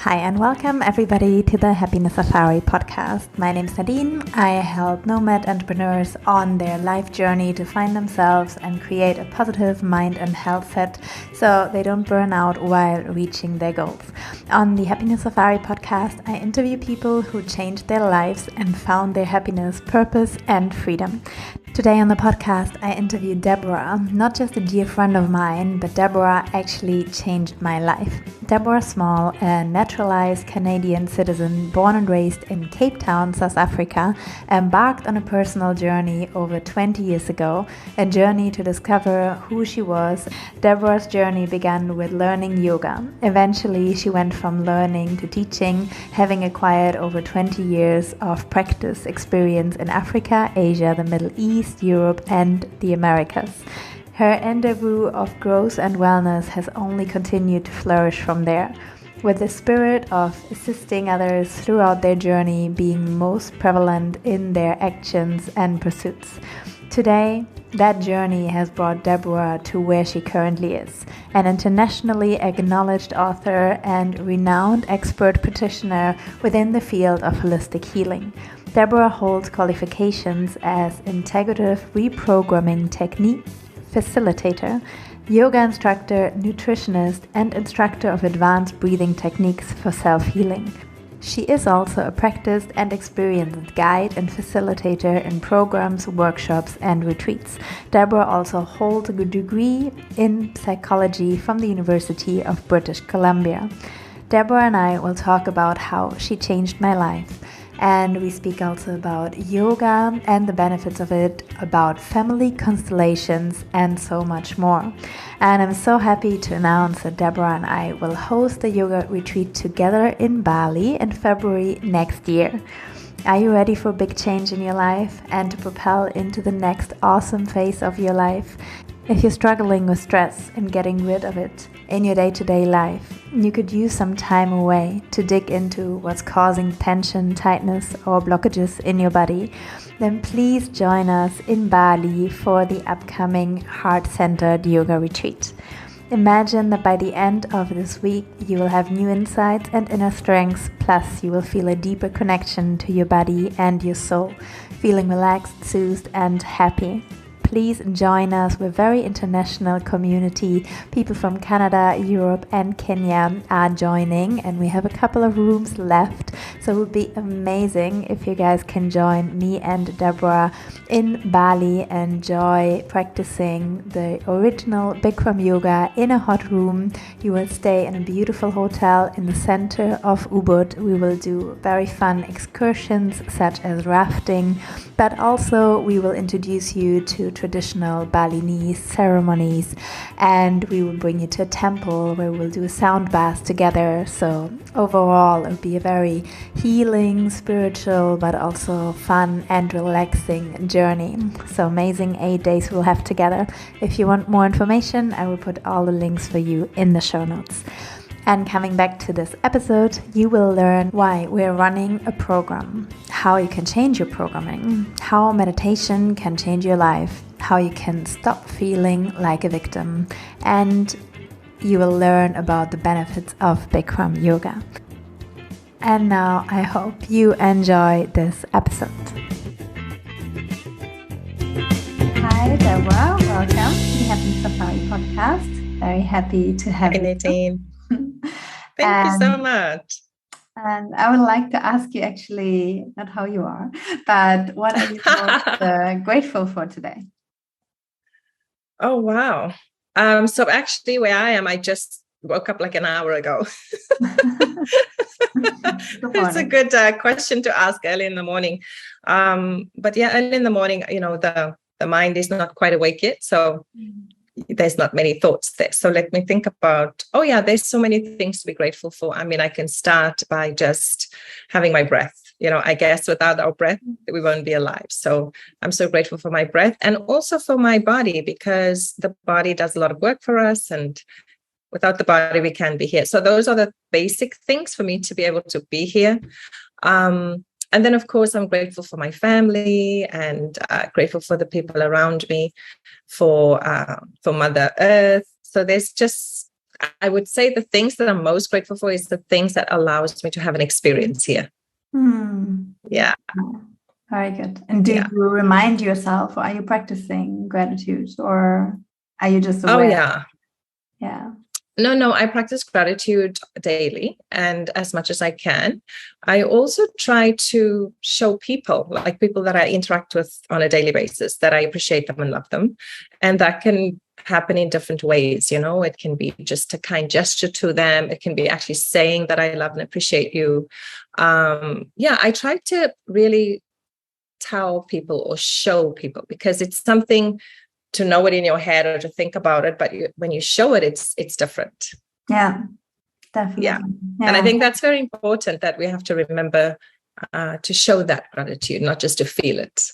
Hi and welcome everybody to the Happiness Safari podcast. My name is Nadine. I help nomad entrepreneurs on their life journey to find themselves and create a positive mind and health set so they don't burn out while reaching their goals. On the Happiness Safari podcast, I interview people who changed their lives and found their happiness, purpose and freedom. Today on the podcast, I interviewed Deborah, not just a dear friend of mine, but Deborah actually changed my life. Deborah Small, a naturalized Canadian citizen born and raised in Cape Town, South Africa, embarked on a personal journey over 20 years ago, a journey to discover who she was. Deborah's journey began with learning yoga. Eventually, she went from learning to teaching, having acquired over 20 years of practice experience in Africa, Asia, the Middle East, Europe, and the Americas. Her endeavour of growth and wellness has only continued to flourish from there, with the spirit of assisting others throughout their journey being most prevalent in their actions and pursuits. Today, that journey has brought Deborah to where she currently is, an internationally acknowledged author and renowned expert practitioner within the field of holistic healing. Deborah holds qualifications as integrative reprogramming technique facilitator, yoga instructor, nutritionist, and instructor of advanced breathing techniques for self-healing. She is also a practiced and experienced guide and facilitator in programs, workshops, and retreats. Deborah also holds a degree in psychology from the University of British Columbia. Deborah and I will talk about how she changed my life. And we speak also about yoga and the benefits of it, about family constellations, and so much more. And I'm so happy to announce that Deborah and I will host a yoga retreat together in Bali in February next year. Are you ready for big change in your life and to propel into the next awesome phase of your life? If you're struggling with stress and getting rid of it in your day-to-day life, you could use some time away to dig into what's causing tension, tightness, or blockages in your body, then please join us in Bali for the upcoming heart-centered yoga retreat. Imagine that by the end of this week, you will have new insights and inner strengths, plus you will feel a deeper connection to your body and your soul, feeling relaxed, soothed, and happy. Please join us. We're a very international community. People from Canada, Europe, and Kenya are joining, and we have a couple of rooms left. So it would be amazing if you guys can join me and Deborah in Bali and enjoy practicing the original Bikram yoga in a hot room. You will stay in a beautiful hotel in the center of Ubud. We will do very fun excursions such as rafting, but also we will introduce you to traditional Balinese ceremonies, and we will bring you to a temple where we'll do a sound bath together. So overall it will be a very healing, spiritual, but also fun and relaxing journey. So amazing 8 days we'll have together. If you want more information, I will put all the links for you in the show notes. And coming back to this episode, you will learn why we're running a program, how you can change your programming, how meditation can change your life, how you can stop feeling like a victim, and you will learn about the benefits of Bikram yoga. And now I hope you enjoy this episode. Hi Deborah, welcome to the Happy Safari podcast. Very happy to have you. Nadine. Thank you so much. And I would like to ask you actually, not how you are, but what are you most grateful for today? Oh, wow. So actually where I am, I just woke up like an hour ago. It's a good question to ask early in the morning. But yeah, early in the morning, the mind is not quite awake yet. So there's not many thoughts there. So let me think about, there's so many things to be grateful for. I mean, I can start by just having my breath. I guess without our breath, we won't be alive. So I'm so grateful for my breath and also for my body, because the body does a lot of work for us, and without the body, we can't be here. So those are the basic things for me to be able to be here. And then, of course, I'm grateful for my family and grateful for the people around me, for Mother Earth. So there's just I would say the things that I'm most grateful for is the things that allows me to have an experience here. Yeah. Very good. And do you remind yourself, or are you practicing gratitude, or are you just aware? Oh, yeah. Yeah. No, I practice gratitude daily and as much as I can. I also try to show people, like people that I interact with on a daily basis, that I appreciate them and love them. And that can happen in different ways. It can be just a kind gesture to them. It can be actually saying that I love and appreciate you. I try to really tell people or show people, because it's something to know it in your head or to think about it, but when you show it, it's different. Yeah, definitely. Yeah. And I think that's very important, that we have to remember to show that gratitude, not just to feel it.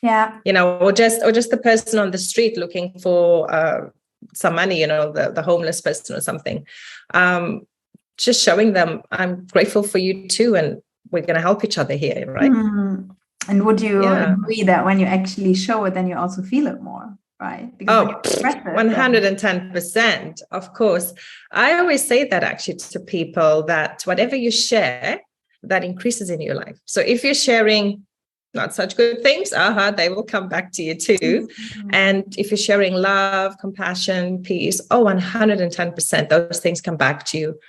Yeah. Or just the person on the street looking for some money, the homeless person or something. Just showing them, I'm grateful for you too, and we're going to help each other here, right? And would you agree that when you actually show it, then you also feel it more, right? Because 110%, of course. I always say that actually to people, that whatever you share, that increases in your life. So if you're sharing not such good things, they will come back to you too. And if you're sharing love, compassion, peace, 110%, those things come back to you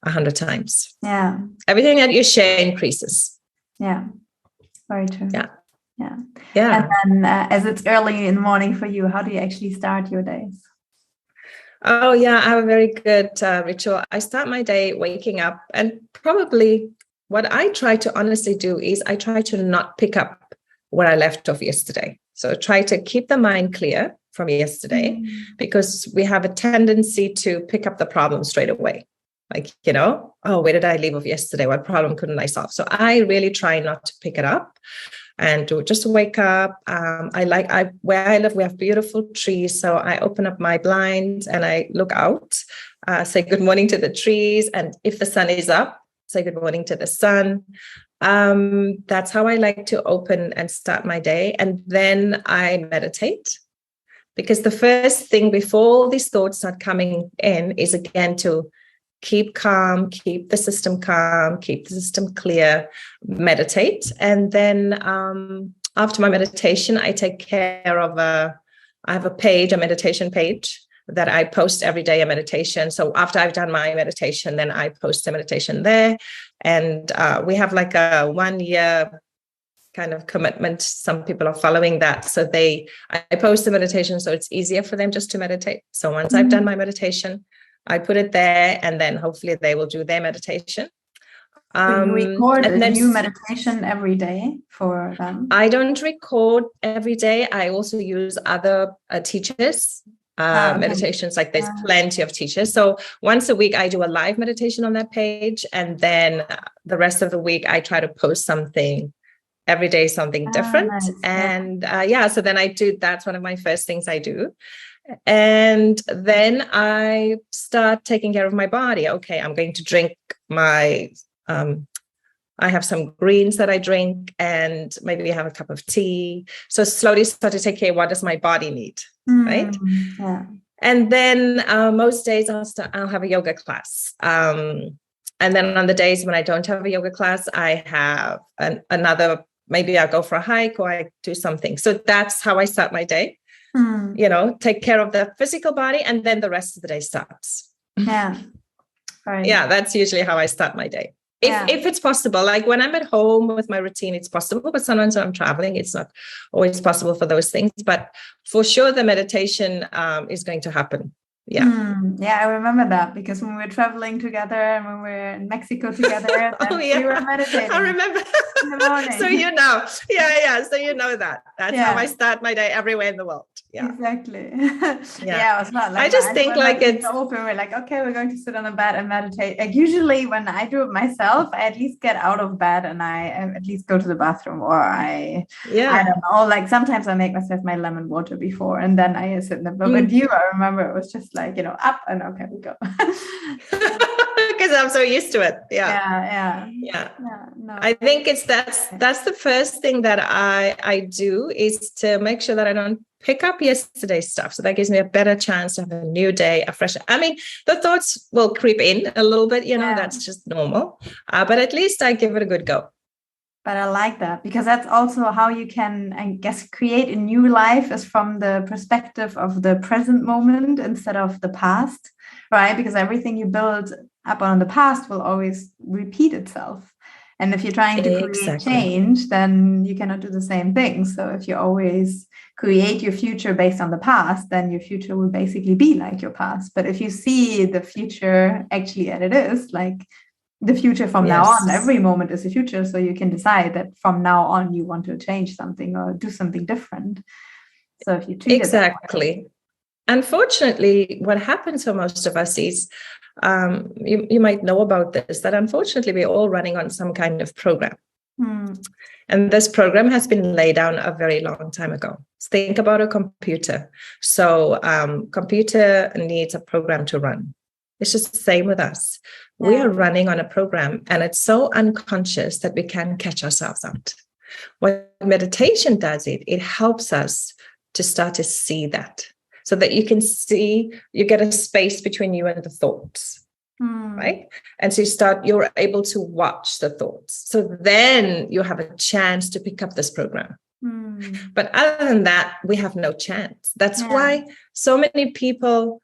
100 times. Yeah. Everything that you share increases. Yeah. Very true. Yeah. And then as it's early in the morning for you, how do you actually start your days? Oh, yeah, I have a very good ritual. I start my day waking up, and probably what I try to honestly do is I try to not pick up where I left off yesterday. So try to keep the mind clear from yesterday, because we have a tendency to pick up the problem straight away. Like, where did I leave off yesterday? What problem couldn't I solve? So I really try not to pick it up and to just wake up. Where I live, we have beautiful trees. So I open up my blinds and I look out, say good morning to the trees. And if the sun is up, say good morning to the sun. That's how I like to open and start my day. And then I meditate, because the first thing before all these thoughts start coming in is, again, to keep calm, keep the system calm, keep the system clear, meditate. And then after my meditation, I take care of I have a meditation page that I post every day, a meditation. So after I've done my meditation, then I post a meditation there. And we have like a 1 year kind of commitment. Some people are following that. So I post the meditation, so it's easier for them just to meditate. So once I've done my meditation, I put it there, and then hopefully they will do their meditation. So you record a new meditation every day for them? I don't record every day. I also use other teachers' meditations. Like there's plenty of teachers. So once a week, I do a live meditation on that page. And then the rest of the week, I try to post something every day, something different. Nice. And so then I do, that's one of my first things I do. And then I start taking care of my body. Okay, I'm going to drink I have some greens that I drink, and maybe I have a cup of tea. So slowly start to take care of what does my body need, right? Yeah. And then most days I'll have a yoga class. And then on the days when I don't have a yoga class, I have another, maybe I'll go for a hike or I do something. So that's how I start my day. Take care of the physical body, and then the rest of the day starts. Yeah. Right. Yeah, that's usually how I start my day. If it's possible, like when I'm at home with my routine, it's possible, but sometimes when I'm traveling, it's not always possible for those things. But for sure, the meditation is going to happen. Yeah. I remember that, because when we were traveling together and when we were in Mexico together, we were meditating. I remember. In the morning. So so you know that. That's how I start my day everywhere in the world. Yeah, exactly. It was not like I just think like it's open. We're like, okay, we're going to sit on the bed and meditate. Like usually when I do it myself, I at least get out of bed and I at least go to the bathroom, or I don't know. Like sometimes I make myself my lemon water before, and then I sit in the. But with you, I remember it was just like, up and okay, we go. because I'm so used to it. Yeah. No. I think that's the first thing that I do, is to make sure that I don't pick up yesterday's stuff. So that gives me a better chance to have a new day, a fresh. I mean, the thoughts will creep in a little bit, that's just normal. But at least I give it a good go. But I like that, because that's also how you can, I guess, create a new life, is from the perspective of the present moment instead of the past, right? Because everything you build up on the past will always repeat itself. And if you're trying to create change, then you cannot do the same thing. So if you always create your future based on the past, then your future will basically be like your past. But if you see the future actually as it is, like the future from now on, every moment is the future. So you can decide that from now on you want to change something or do something different. So if you treat it that way. Unfortunately, what happens for most of us is, you might know about this, that unfortunately we're all running on some kind of program. And this program has been laid down a very long time ago. Think about a computer. So computer needs a program to run. It's just the same with us. We are running on a program, and it's so unconscious that we can't catch ourselves out. What meditation does, it helps us to start to see that, so that you can see, you get a space between you and the thoughts, right? And so you're able to watch the thoughts. So then you have a chance to pick up this program. But other than that, we have no chance. That's why so many people,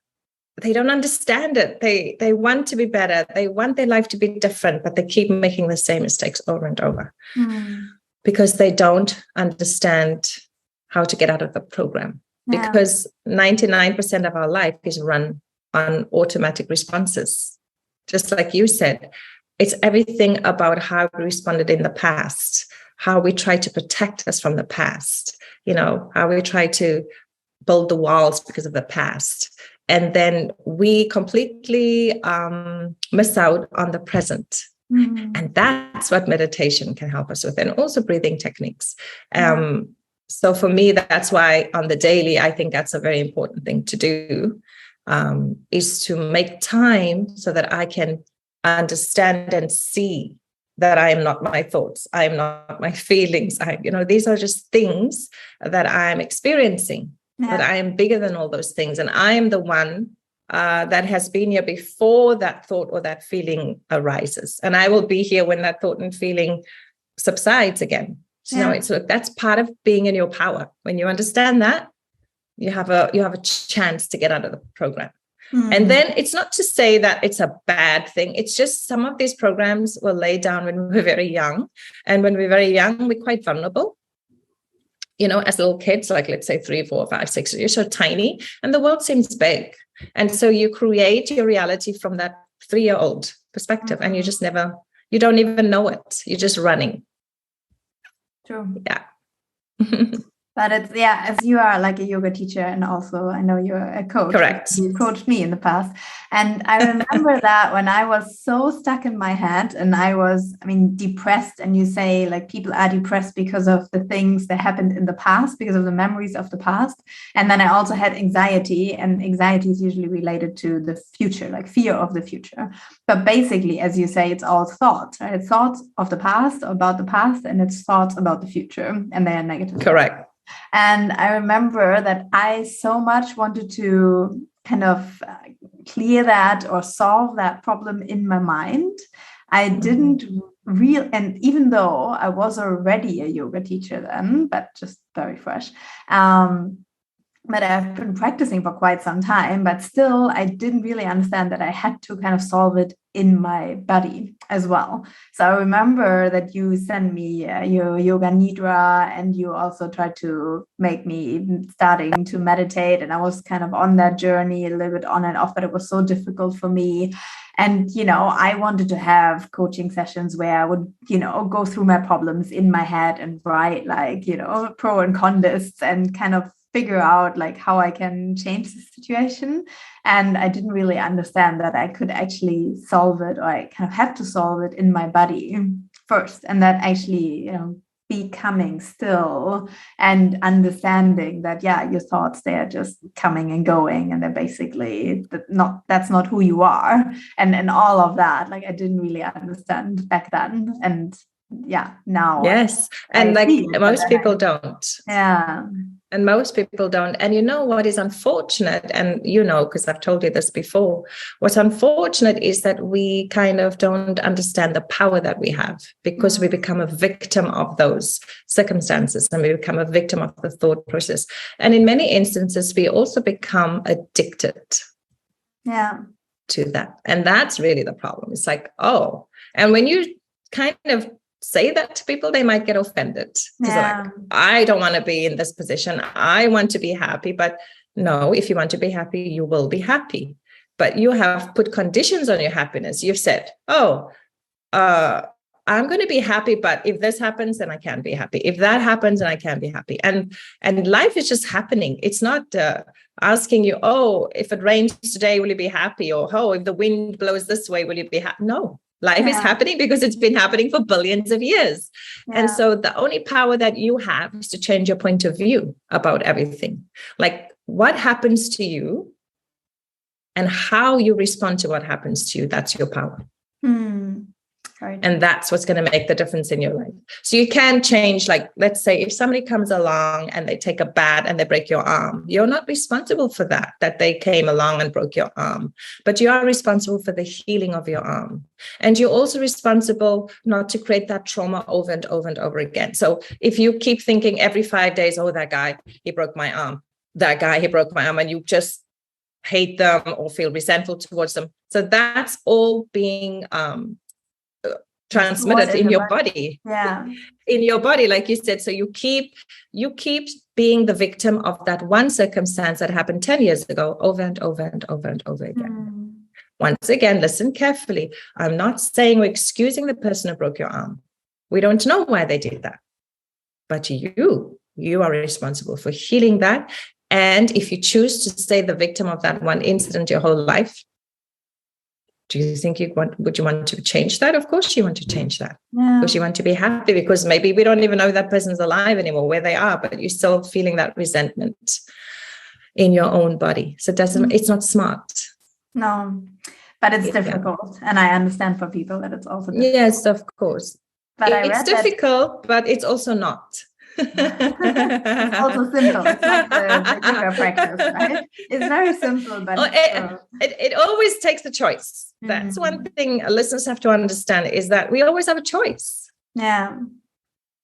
they don't understand it. They want to be better. They want their life to be different, but they keep making the same mistakes over and over because they don't understand how to get out of the program. Because 99% of our life is run on automatic responses. Just like you said, it's everything about how we responded in the past, how we try to protect us from the past, how we try to build the walls because of the past. And then we completely miss out on the present. And that's what meditation can help us with, and also breathing techniques. So for me, that's why on the daily, I think that's a very important thing to do, is to make time so that I can understand and see that I am not my thoughts. I am not my feelings. These are just things that I'm experiencing. But I am bigger than all those things. And I am the one that has been here before that thought or that feeling arises. And I will be here when that thought and feeling subsides again. So that's part of being in your power. When you understand that, you have a chance to get out of the program. And then it's not to say that it's a bad thing. It's just some of these programs were laid down when we were very young. And when we're very young, we're quite vulnerable. As little kids, like let's say 3, 4, 5, 6, you're so tiny and the world seems big. And so you create your reality from that 3-year-old perspective, and you don't even know it. You're just running. True. Yeah. But it's, as you are like a yoga teacher, and also I know you're a coach. Correct. You coached me in the past. And I remember that when I was so stuck in my head and I was, depressed, and you say like people are depressed because of the things that happened in the past, because of the memories of the past. And then I also had anxiety, and anxiety is usually related to the future, like fear of the future. But basically, as you say, it's all thoughts, right? It's thoughts of the past, about the past, and it's thoughts about the future, and they are negative. Correct. And I remember that I so much wanted to kind of clear that or solve that problem in my mind. I didn't and even though I was already a yoga teacher then, but just very fresh, but I've been practicing for quite some time, but still I didn't really understand that I had to kind of solve it in my body as well. So I remember that you sent me your yoga nidra, and you also tried to make me starting to meditate. And I was kind of on that journey a little bit on and off, but it was so difficult for me. And, I wanted to have coaching sessions where I would, go through my problems in my head and write like, pro and con lists and kind of figure out like how I can change the situation. And I didn't really understand that I could actually solve it, or I kind of have to solve it in my body first. And that actually, becoming still and understanding that, yeah, your thoughts, they are just coming and going, and they're basically that's not who you are, and all of that. Like, I didn't really understand back then, and yeah, now yes, and like most people don't. Yeah. And most people don't. And you know what is unfortunate, and you know, because I've told you this before, what's unfortunate is that we kind of don't understand the power that we have, because we become a victim of those circumstances, and we become a victim of the thought process. And in many instances, we also become addicted to that. And that's really the problem. It's like, oh, and when you kind of say that to people, they might get offended, because they're like, I don't want to be in this position. I want to be happy. But no, if you want to be happy, you will be happy. But you have put conditions on your happiness. You've said, I'm going to be happy, but if this happens, then I can't be happy. If that happens, then I can't be happy. And life is just happening. It's not asking you, oh, if it rains today, will you be happy? Or, oh, if the wind blows this way, will you be happy? No. Life is happening because it's been happening for billions of years. And so the only power that you have is to change your point of view about everything. Like, what happens to you and how you respond to what happens to you, that's your power. Right. And that's what's going to make the difference in your life. So you can change, like, let's say if somebody comes along and they take a bat and they break your arm, you're not responsible for that they came along and broke your arm, but you are responsible for the healing of your arm. And you're also responsible not to create that trauma over and over and over again. So if you keep thinking every 5 days, oh, that guy, he broke my arm, that guy, he broke my arm, and you just hate them or feel resentful towards them. So that's all being transmitted in your body. In your body, like you said. So you keep being the victim of that one circumstance that happened 10 years ago over and over and over and over again. Once again, listen carefully. I'm not saying we're excusing the person who broke your arm. We don't know why they did that. But you are responsible for healing that. And if you choose to stay the victim of that one incident your whole life, do you think would you want to change that? Of course you want to change that. Because you want to be happy, because maybe we don't even know that person's alive anymore, where they are, but you're still feeling that resentment in your own body. So it's not smart. No, but it's difficult. And I understand for people that it's also difficult. Yes, of course. But it's difficult, but it's also not. It's also simple. It's like the yoga practice, right? It's very simple, but it always takes a choice. That's one thing listeners have to understand, is that we always have a choice. Yeah.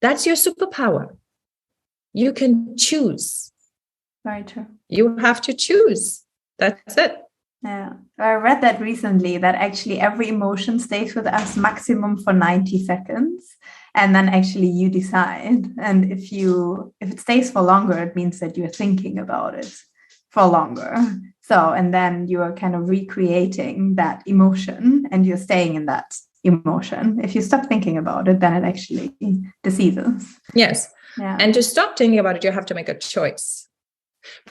That's your superpower. You can choose. Very true. You have to choose. That's it. Yeah. I read that recently, that actually every emotion stays with us maximum for 90 seconds. And then actually you decide. And if it stays for longer, it means that you're thinking about it for longer. So, and then you are kind of recreating that emotion and you're staying in that emotion. If you stop thinking about it, then it actually deceives. Yes. Yeah. And to stop thinking about it, you have to make a choice.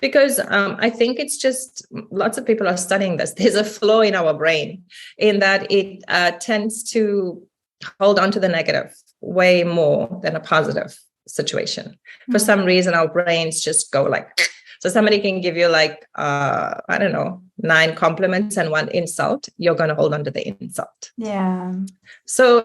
Because I think it's just, lots of people are studying this. There's a flaw in our brain in that it tends to hold on to the negative way more than a positive situation. For some reason, our brains just go like, so somebody can give you like, 9 compliments and 1 insult. You're going to hold on to the insult. Yeah. So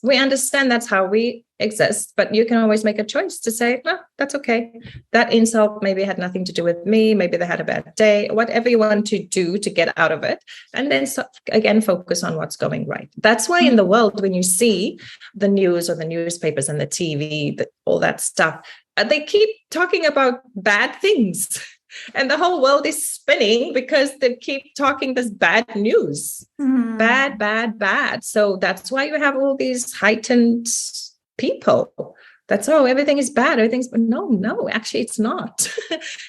we understand that's how we exist, but you can always make a choice to say, no, that's okay. That insult maybe had nothing to do with me. Maybe they had a bad day, whatever you want to do to get out of it. And then again, focus on what's going right. That's why in the world, when you see the news or the newspapers and the TV, all that stuff, they keep talking about bad things. And the whole world is spinning because they keep talking this bad news. Bad, bad, bad. So that's why you have all these heightened people. That's, everything is bad. But no, actually it's not.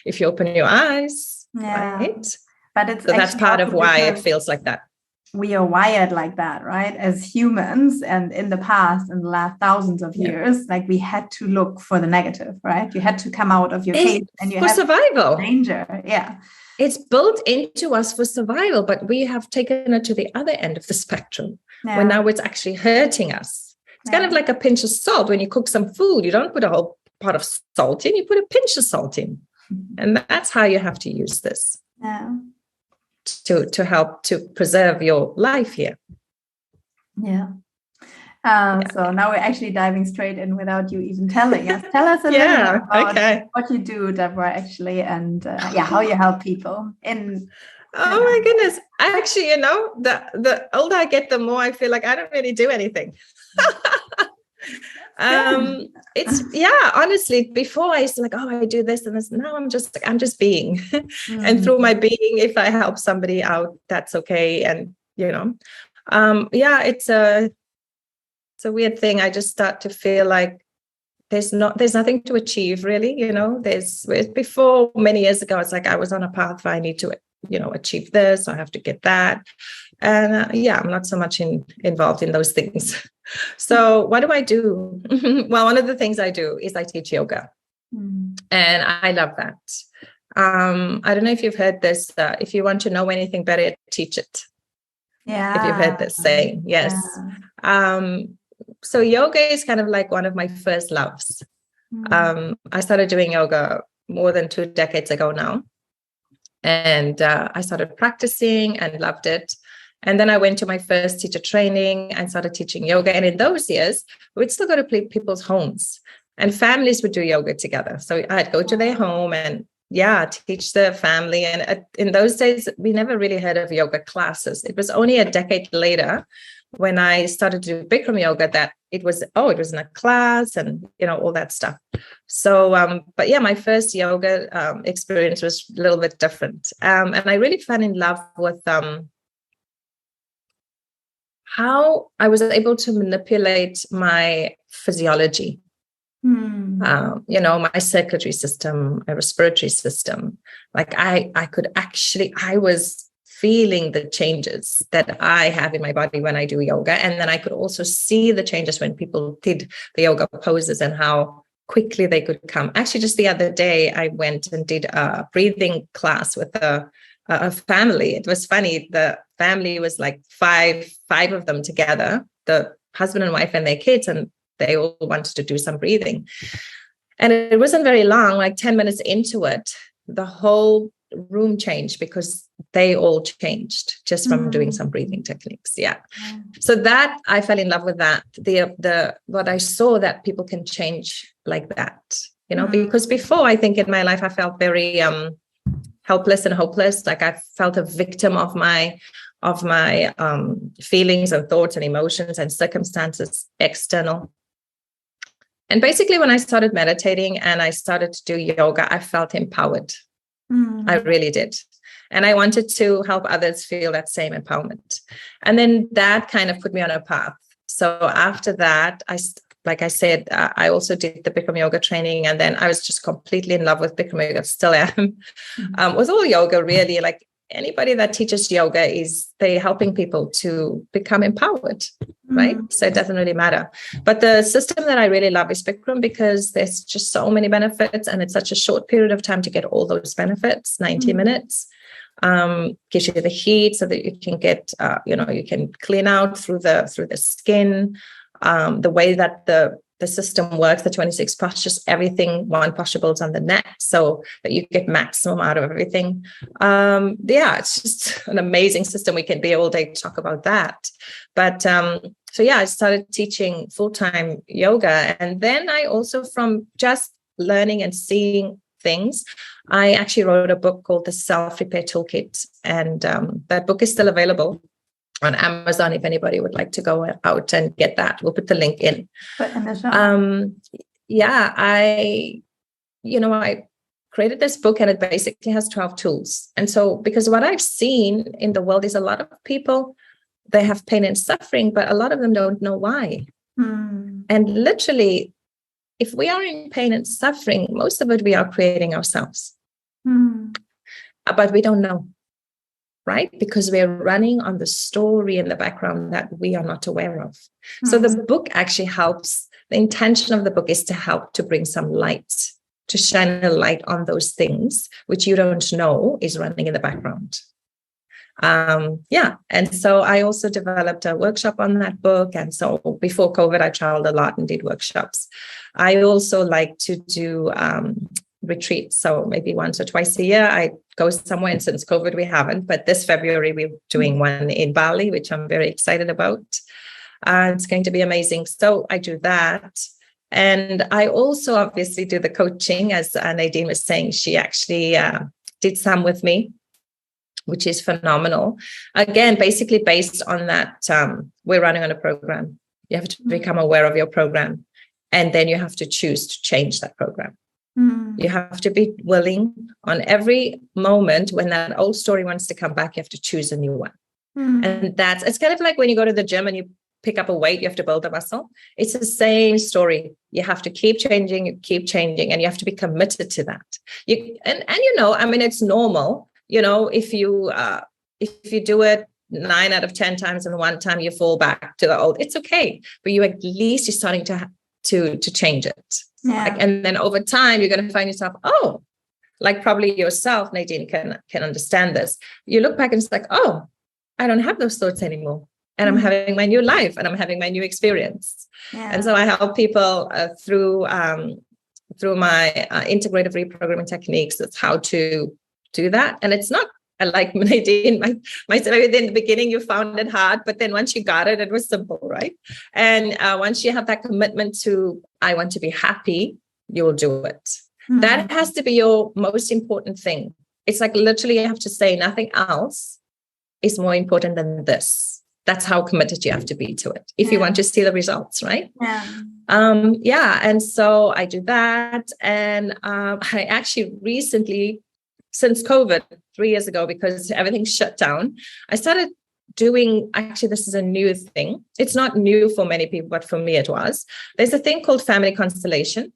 If you open your eyes, right? But that's part of why it feels like that. We are wired like that, right? As humans, and in the past, in the last thousands of years, like we had to look for the negative, right? You had to come out of your cave, and you had survival danger. Yeah, it's built into us for survival, but we have taken it to the other end of the spectrum, when now it's actually hurting us. It's kind of like a pinch of salt. When you cook some food, you don't put a whole pot of salt in, you put a pinch of salt in. And that's how you have to use this to help to preserve your life here. Yeah. So now we're actually diving straight in without you even telling us. Tell us a little bit about what you do, Deborah, actually, and how you help people in. Oh my goodness. Actually, the older I get, the more I feel like I don't really do anything. Honestly, before I used to I do this and this. Now I'm just being. And through my being, if I help somebody out, that's okay. And it's a weird thing. I just start to feel like there's nothing to achieve, really. Before many years ago, it's like I was on a path where I need to achieve this, I have to get that. And I'm not so much involved in those things. So what do I do? Well, one of the things I do is I teach yoga. And I love that. I don't know if you've heard this, if you want to know anything better, teach it. Yeah. If you've heard this saying, yes. Yeah. So yoga is kind of like one of my first loves. I started doing yoga more than 2 decades ago now. And I started practicing and loved it. And then I went to my first teacher training and started teaching yoga. And in those years, we'd still go to people's homes and families would do yoga together. So I'd go to their home and teach the family. And in those days, we never really heard of yoga classes. It was only a decade later when I started to do Bikram yoga that it was in a class and, all that stuff. So, my first yoga experience was a little bit different. And I really fell in love with how I was able to manipulate my physiology, my circulatory system, my respiratory system. Like I was feeling the changes that I have in my body when I do yoga. And then I could also see the changes when people did the yoga poses and how quickly they could come. Actually, just the other day, I went and did a breathing class with a family. It was funny. The family was like five of them together, the husband and wife and their kids, and they all wanted to do some breathing. And it wasn't very long, like 10 minutes into it, the whole room changed because they all changed just from doing some breathing techniques. So that I fell in love with that. What I saw that people can change like that, because before, I think in my life I felt very helpless and hopeless. Like I felt a victim of my feelings and thoughts and emotions and circumstances external. And basically when I started meditating and I started to do yoga, I felt empowered. I really did. And I wanted to help others feel that same empowerment. And then that kind of put me on a path. So after that, like I said, I also did the Bikram yoga training. And then I was just completely in love with Bikram yoga, still am. With all yoga, really, like anybody that teaches yoga they're helping people to become empowered, right? So it doesn't really matter. But the system that I really love is Bikram because there's just so many benefits and it's such a short period of time to get all those benefits, 90 minutes. Gives you the heat so that you can get, you can clean out through the skin. The way that the system works, the 26 postures, everything, one posture builds on the next so that you get maximum out of everything. It's just an amazing system. We can be all day to talk about that. But I started teaching full-time yoga. And then I also, from just learning and seeing things, I actually wrote a book called The Self-Repair Toolkit. And that book is still available on Amazon if anybody would like to go out and get that. We'll put the link in. I created this book and it basically has 12 tools. And so because what I've seen in the world is a lot of people, they have pain and suffering, but a lot of them don't know why. And literally, if we are in pain and suffering, most of it we are creating ourselves. But we don't know. Right? Because we're running on the story in the background that we are not aware of. So the book actually helps. The intention of the book is to help to bring some light, to shine a light on those things which you don't know is running in the background. And so I also developed a workshop on that book. And so before COVID, I traveled a lot and did workshops. I also like to do retreats. So maybe once or twice a year, I go somewhere. And since COVID, we haven't. But this February, we're doing one in Bali, which I'm very excited about. It's going to be amazing. So I do that. And I also obviously do the coaching, as Nadine was saying. She actually did some with me, which is phenomenal. Again, basically based on that, we're running on a program. You have to become aware of your program, and then you have to choose to change that program. You have to be willing on every moment when that old story wants to come back, you have to choose a new one. And it's kind of like when you go to the gym and you pick up a weight, you have to build a muscle. It's the same story. You have to keep changing, and you have to be committed to that. It's normal. If you do it 9 out of 10 times and one time you fall back to the old, it's okay. But you're starting to change it. Yeah. And then over time, you're going to find yourself, probably yourself, Nadine, can understand this. You look back and it's like, I don't have those thoughts anymore. And I'm having my new life and I'm having my new experience. Yeah. And so I help people through my integrative reprogramming techniques. That's how to do that. And it's not like Nadine, myself, in the beginning, you found it hard, but then once you got it, it was simple, right? And once you have that commitment to, I want to be happy, you will do it. That has to be your most important thing. It's like literally you have to say nothing else is more important than this. That's how committed you have to be to it if you want to see the results, right? Yeah. And so I do that. And I actually recently, since COVID, 3 years ago, because everything shut down, I started doing, actually, this is a new thing. It's not new for many people, but for me it was. There's a thing called family constellation.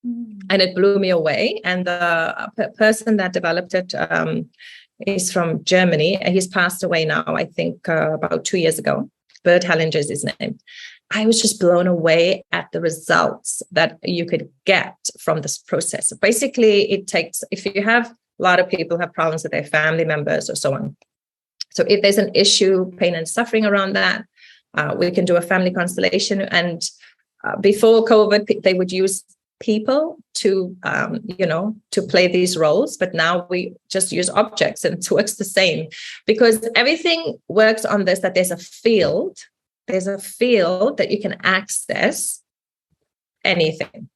And it blew me away. And the person that developed it is from Germany, and he's passed away now, I think about 2 years ago. Bert Hellinger is his name. I was just blown away at the results that you could get from this process. Basically, it takes, if you have, a lot of people have problems with their family members or so on. So if there's an issue, pain and suffering around that, we can do a family constellation. And before COVID, they would use people to play these roles, but now we just use objects and it works the same, because everything works on this, that there's a field that you can access anything,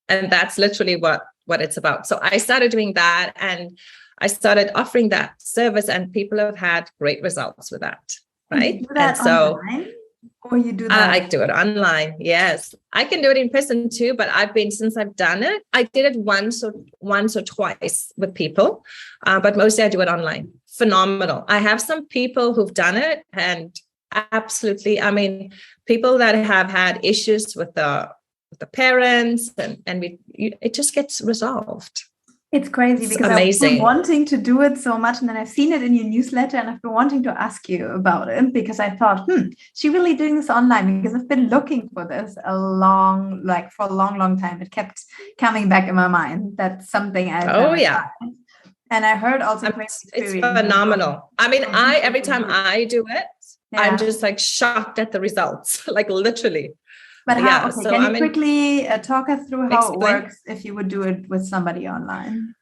and that's literally what it's about. So I started doing that, and I started offering that service, and people have had great results with that, right? You do that and so online? Or you do that? I do it online. Yes, I can do it in person too. But since I've done it, I did it once or twice with people, but mostly I do it online. Phenomenal. I have some people who've done it, and absolutely, people that have had issues with the parents, and it just gets resolved. It's crazy, because amazing. I've been wanting to do it so much, and then I've seen it in your newsletter, and I've been wanting to ask you about it, because I thought, she really doing this online? Because I've been looking for this for a long time. It kept coming back in my mind. That's something I've tried. And I heard also it's phenomenal. Every time I do it, I'm just like shocked at the results, like literally. But how? Okay, so can you quickly talk us through how it works if you would do it with somebody online?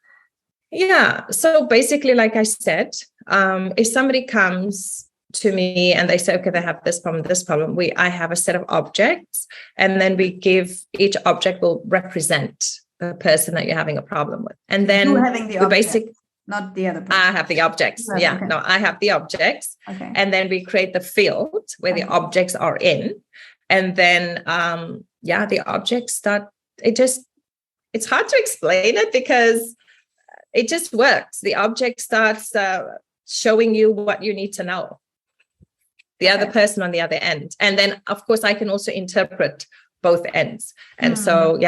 Yeah. So basically, like I said, if somebody comes to me and they say, okay, they have this problem, I have a set of objects, and then we give, each object will represent the person that you're having a problem with. And then you're having the object, not the other person. I have the objects. I have the objects. Okay. And then we create the field where the objects are in. And then, the objects start, it's hard to explain it because it just works. The object starts showing you what you need to know, the other person on the other end. And then, of course, I can also interpret both ends. And so,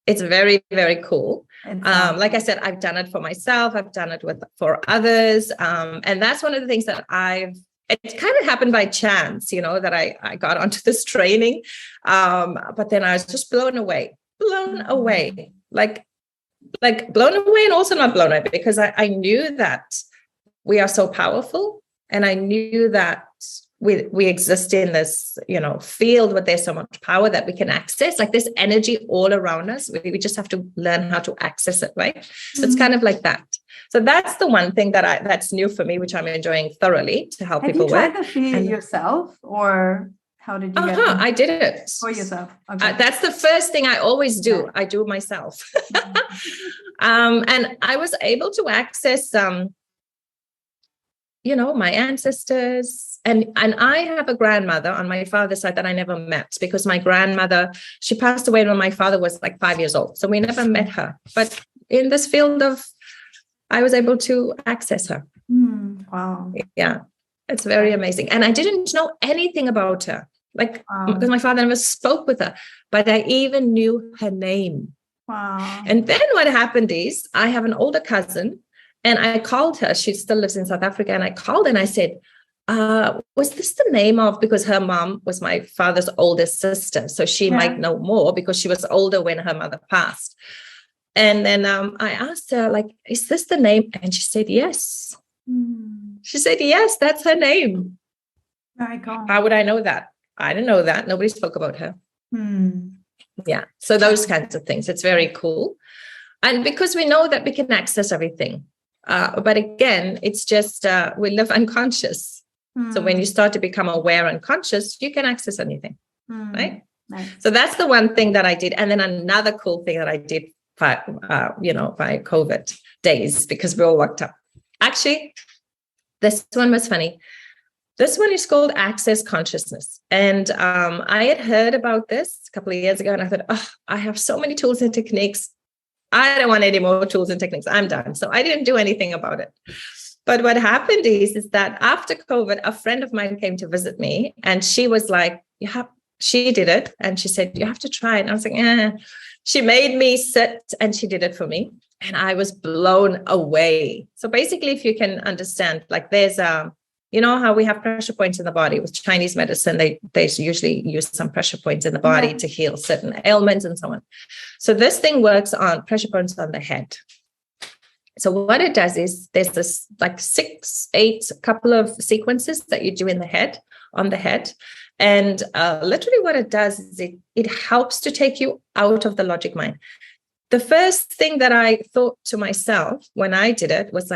it's very, very cool. Like I said, I've done it for myself. I've done it for others. And that's one of the things that it kind of happened by chance, that I got onto this training. But then I was just blown away, like blown away, and also not blown away, because I knew that we are so powerful. And I knew that we exist in this, field where there's so much power that we can access, like this energy all around us. We just have to learn how to access it, right? So it's kind of like that. So that's the one thing that's new for me, which I'm enjoying thoroughly to help people with. Have you tried to see it yourself, or how did you get it? I did it for yourself. Okay. That's the first thing I always do. Yeah. I do it myself. And I was able to access my ancestors, and I have a grandmother on my father's side that I never met, because my grandmother, she passed away when my father was like 5 years old. So we never met her. But in this field I was able to access her. Wow. Yeah. It's very amazing. And I didn't know anything about her, because my father never spoke with her, but I even knew her name. Wow. And then what happened is, I have an older cousin, and I called her. She still lives in South Africa. And I called and I said, was this the name of, because her mom was my father's oldest sister. So she might know more because she was older when her mother passed. And then I asked her, is this the name? And she said, yes. She said, yes, that's her name. Very cool. How would I know that? I didn't know that. Nobody spoke about her. Yeah. So those kinds of things. It's very cool. And because we know that we can access everything. But again, it's just we live unconscious. So when you start to become aware and conscious, you can access anything. Right? Nice. So that's the one thing that I did. And then another cool thing that I did by COVID days, because we all locked up. Actually, this one was funny. This one is called Access Consciousness. And I had heard about this a couple of years ago, and I thought, I have so many tools and techniques. I don't want any more tools and techniques. I'm done. So I didn't do anything about it. But what happened is that after COVID, a friend of mine came to visit me, and she was like, she did it. And she said, you have to try it. And I was like, She made me sit, and she did it for me. And I was blown away. So basically, if you can understand, there's how we have pressure points in the body with Chinese medicine, they usually use some pressure points in the body to heal certain ailments and so on. So this thing works on pressure points on the head. So what it does is there's this 6, 8 couple of sequences that you do in the head, on the head. And literally what it does is it helps to take you out of the logic mind. The first thing that I thought to myself when I did it was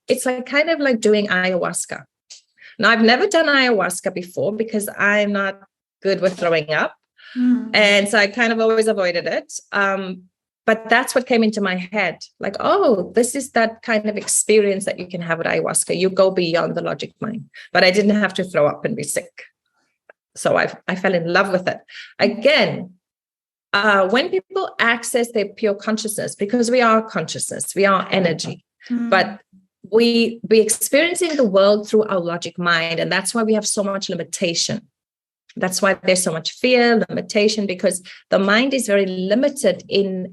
it's kind of like doing ayahuasca. Now, I've never done ayahuasca before because I'm not good with throwing up. And so I kind of always avoided it. But that's what came into my head. This is that kind of experience that you can have with ayahuasca. You go beyond the logic mind. But I didn't have to throw up and be sick. So I fell in love with it. Again, when people access their pure consciousness, because we are consciousness, we are energy, but we experiencing the world through our logic mind. And that's why we have so much limitation. That's why there's so much fear, limitation, because the mind is very limited in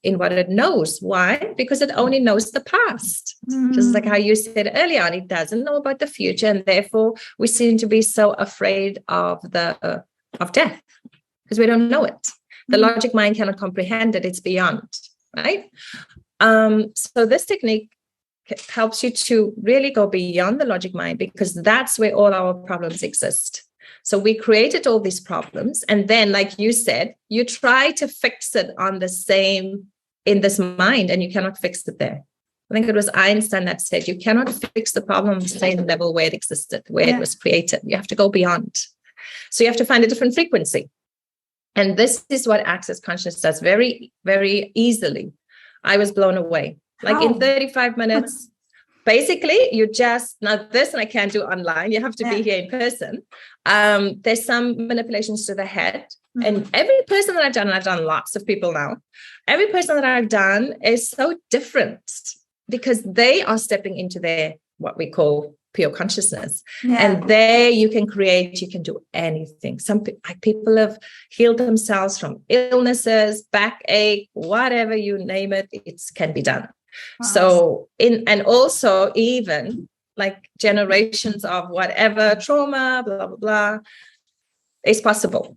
what it knows. Why? Because it only knows the past. Just like how you said earlier on, it doesn't know about the future. And therefore, we seem to be so afraid of death because we don't know it. The logic mind cannot comprehend it. It's beyond, right? So this technique helps you to really go beyond the logic mind, because that's where all our problems exist. So we created all these problems. And then, like you said, you try to fix it in this mind, and you cannot fix it there. I think it was Einstein that said, you cannot fix the problem on the same level where it existed, where it was created. You have to go beyond. So you have to find a different frequency. And this is what Access Consciousness does very, very easily. I was blown away. In 35 minutes, basically, you just, now this, and I can't do online. You have to be here in person. There's some manipulations to the head. And every person that I've done, and I've done lots of people now, every person that I've done is so different, because they are stepping into their, what we call pure consciousness. And there you can create, you can do anything. Some people have healed themselves from illnesses, backache, whatever you name it, it can be done. Wow. So and also even generations of whatever trauma, blah, blah, blah, is possible.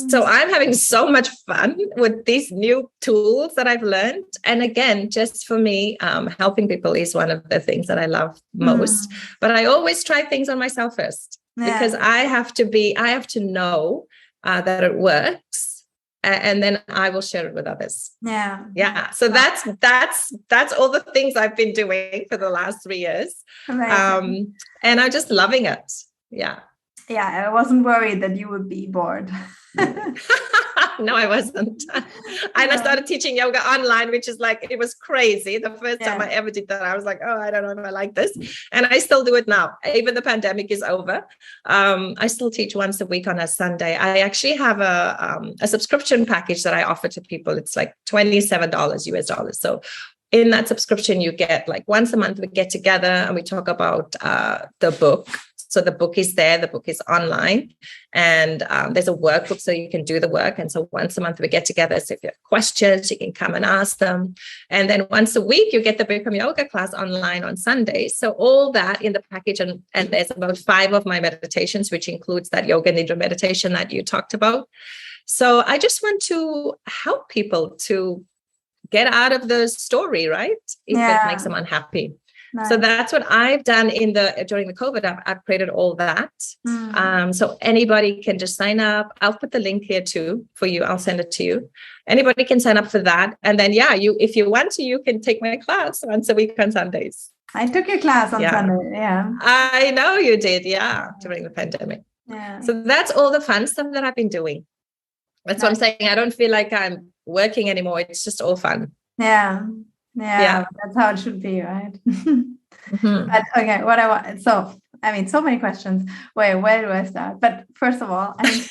So I'm having so much fun with these new tools that I've learned. And again, just for me, helping people is one of the things that I love most. But I always try things on myself first, because I have to know that it works, and then I will share it with others. Yeah. So that's all the things I've been doing for the last 3 years. And I'm just loving it. Yeah. Yeah, I wasn't worried that you would be bored. No, I wasn't. And I started teaching yoga online, which is like, it was crazy. The first time I ever did that, I was like, oh, I don't know if I like this. And I still do it now. Even the pandemic is over. I still teach once a week on a Sunday. I actually have a subscription package that I offer to people. It's like $27 US. So in that subscription, you get like once a month, we get together and we talk about the book. So the book is there, the book is online, and there's a workbook so you can do the work. And so once a month we get together. So if you have questions, you can come and ask them. And then once a week, you get the Bikram yoga class online on Sundays. So all that in the package. And there's about 5 of my meditations, which includes that yoga nidra meditation that you talked about. So I just want to help people to get out of the story, right? If it makes them unhappy. Nice. So that's what I've done during the COVID. I've created all that. So anybody can just sign up. I'll put the link here too for you. I'll send it to you. Anybody can sign up for that. And then, if you want to, you can take my class once a week on Sundays. I took your class on Sunday. Yeah. I know you did. Yeah. During the pandemic. Yeah. So that's all the fun stuff that I've been doing. That's what I'm saying. I don't feel like I'm working anymore. It's just all fun. Yeah. Yeah, that's how it should be, right? But okay, what I want, so many questions. Wait, where do I start? But first of all, this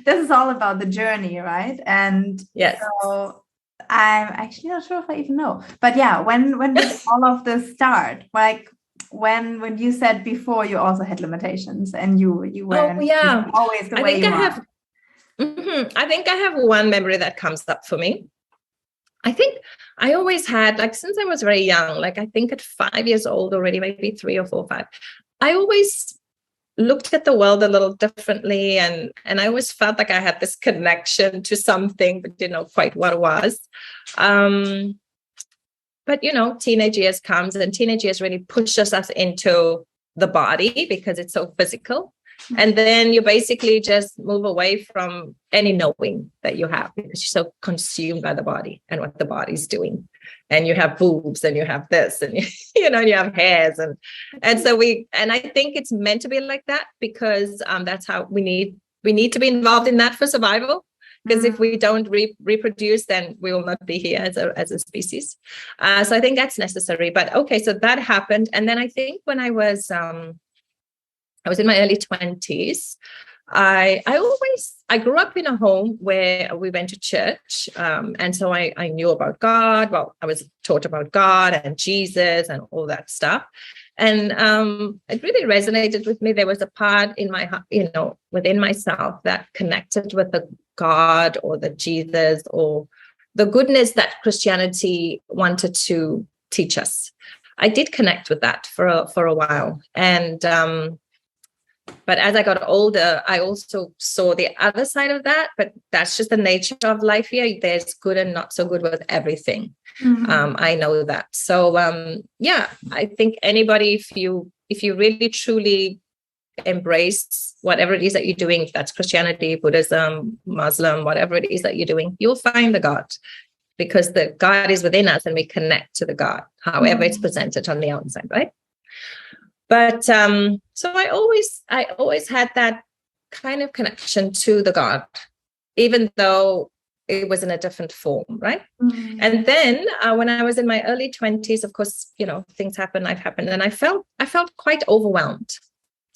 is all about the journey, right? And so I'm actually not sure if I even know. But when did all of this start? Like when you said before you also had limitations and you were always the way you are. I think I have one memory that comes up for me. I think I always had, like, since I was very young, like I think at 5 years old already, maybe 3 or 4 or 5, I always looked at the world a little differently. And I always felt like I had this connection to something, but didn't know quite what it was. But, teenage years comes, and teenage years really pushes us into the body because it's so physical. And then you basically just move away from any knowing that you have because you're so consumed by the body and what the body's doing. And you have boobs and you have this and, you have hairs. And so I think it's meant to be like that because that's how we need to be involved in that for survival. Because if we don't reproduce, then we will not be here as a species. So I think that's necessary. But okay, so that happened. And then I think when I was in my early 20s. I grew up in a home where we went to church. And so I knew about God. Well, I was taught about God and Jesus and all that stuff. And it really resonated with me. There was a part in my, within myself that connected with the God or the Jesus or the goodness that Christianity wanted to teach us. I did connect with that for a while. And but as I got older, I also saw the other side of that. But that's just the nature of life here. There's good and not so good with everything. I know that. So I think anybody, if you really truly embrace whatever it is that you're doing, if that's Christianity, Buddhism, Muslim, whatever it is that you're doing, you'll find the God. Because the God is within us and we connect to the God, however it's presented on the outside, right? But so I always had that kind of connection to the God, even though it was in a different form, right? And then when I was in my early 20s, of course, things happened, life happened, and I felt quite overwhelmed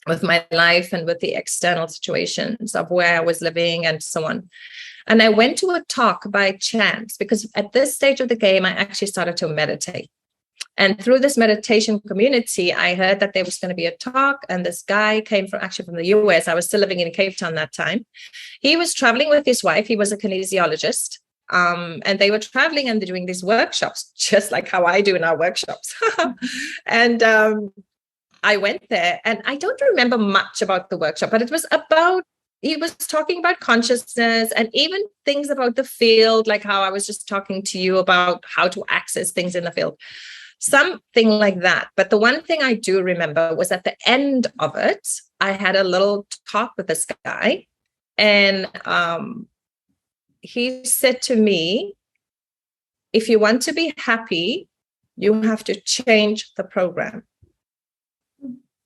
with my life and with the external situations of where I was living and so on. And I went to a talk by chance because at this stage of the game, I actually started to meditate. And through this meditation community, I heard that there was going to be a talk, and this guy came from the US. I was still living in Cape Town that time. He was traveling with his wife. He was a kinesiologist. And they were traveling and they're doing these workshops, just like how I do in our workshops. And I went there, and I don't remember much about the workshop, but it was about he was talking about consciousness and even things about the field, like how I was just talking to you about how to access things in the field, something like that. But the one thing I do remember was at the end of it, I had a little talk with this guy, and he said to me, if you want to be happy, you have to change the program.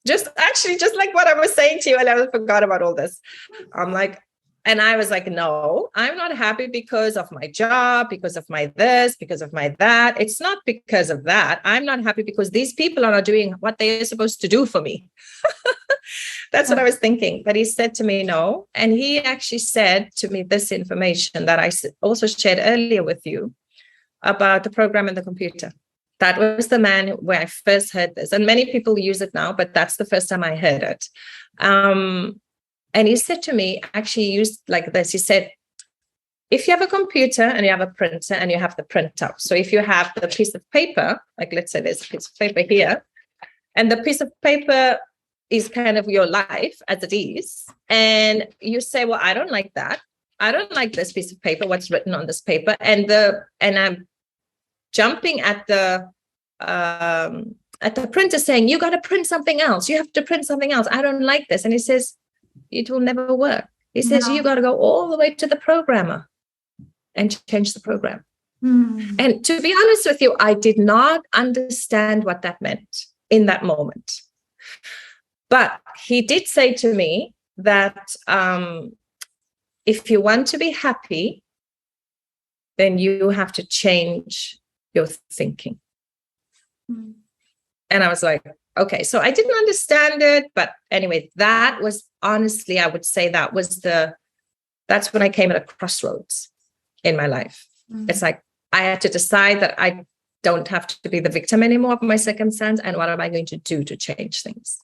Just like what I was saying to you, and I forgot about all this. And I was like, no, I'm not happy because of my job, because of my this, because of my that. It's not because of that. I'm not happy because these people are not doing what they're supposed to do for me. That's what I was thinking. But he said to me, no. And he actually said to me this information that I also shared earlier with you about the program in the computer. That was the man where I first heard this. And many people use it now, but that's the first time I heard it. And he said to me, actually used like this. He said, if you have a computer and you have a printer and you have the printout. So if you have the piece of paper, like let's say there's a piece of paper here, and the piece of paper is kind of your life as it is. And you say, well, I don't like that. I don't like this piece of paper, what's written on this paper. And I'm jumping at the printer saying, you got to print something else. You have to print something else. I don't like this. And he says, it will never work. He says, you got to go all the way to the programmer and change the program. And to be honest with you, I did not understand what that meant in that moment. But he did say to me that if you want to be happy, then you have to change your thinking. And I was like, okay, so I didn't understand it. But anyway, that was honestly, I would say that's when I came at a crossroads in my life. It's like I had to decide that I don't have to be the victim anymore of my circumstance. And what am I going to do to change things?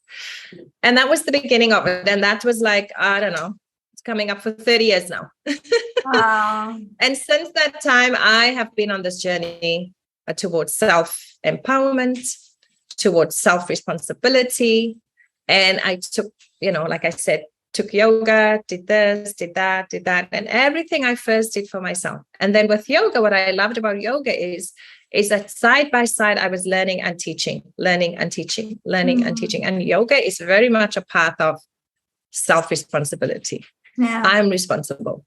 And that was the beginning of it. And that was like, I don't know, it's coming up for 30 years now. Wow. And since that time, I have been on this journey towards self-empowerment, towards self-responsibility. And I took, like I said, took yoga, did this, did that. And everything I first did for myself. And then with yoga, what I loved about yoga is that side by side, I was learning and teaching. And yoga is very much a path of self-responsibility. Yeah. I'm responsible.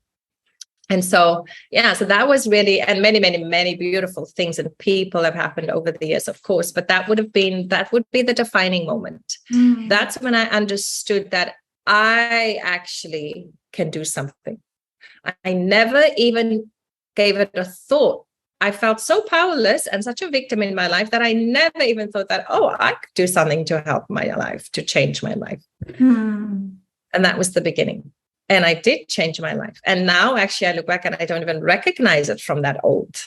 And so, so that was really, and many, many, many beautiful things and people have happened over the years, of course, but that would be the defining moment. That's when I understood that I actually can do something. I never even gave it a thought. I felt so powerless and such a victim in my life that I never even thought that, I could do something to help my life, to change my life. And that was the beginning. And I did change my life. And now actually I look back and I don't even recognize it from that old,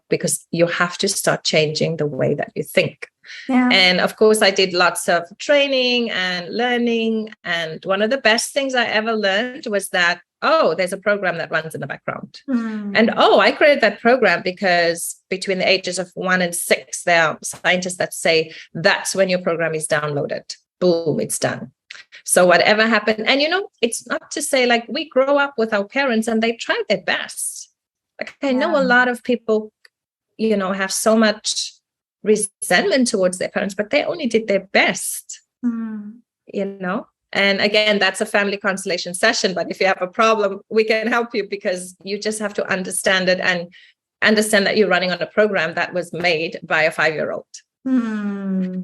because you have to start changing the way that you think. Yeah. And of course, I did lots of training and learning. And one of the best things I ever learned was that, there's a program that runs in the background. And I created that program because between the ages of 1 and 6, there are scientists that say that's when your program is downloaded. Boom, it's done. So whatever happened, and it's not to say like we grow up with our parents and they try their best. Like I know a lot of people, have so much resentment towards their parents, but they only did their best, And again, that's a family constellation session. But if you have a problem, we can help you because you just have to understand it and understand that you're running on a program that was made by a 5-year-old.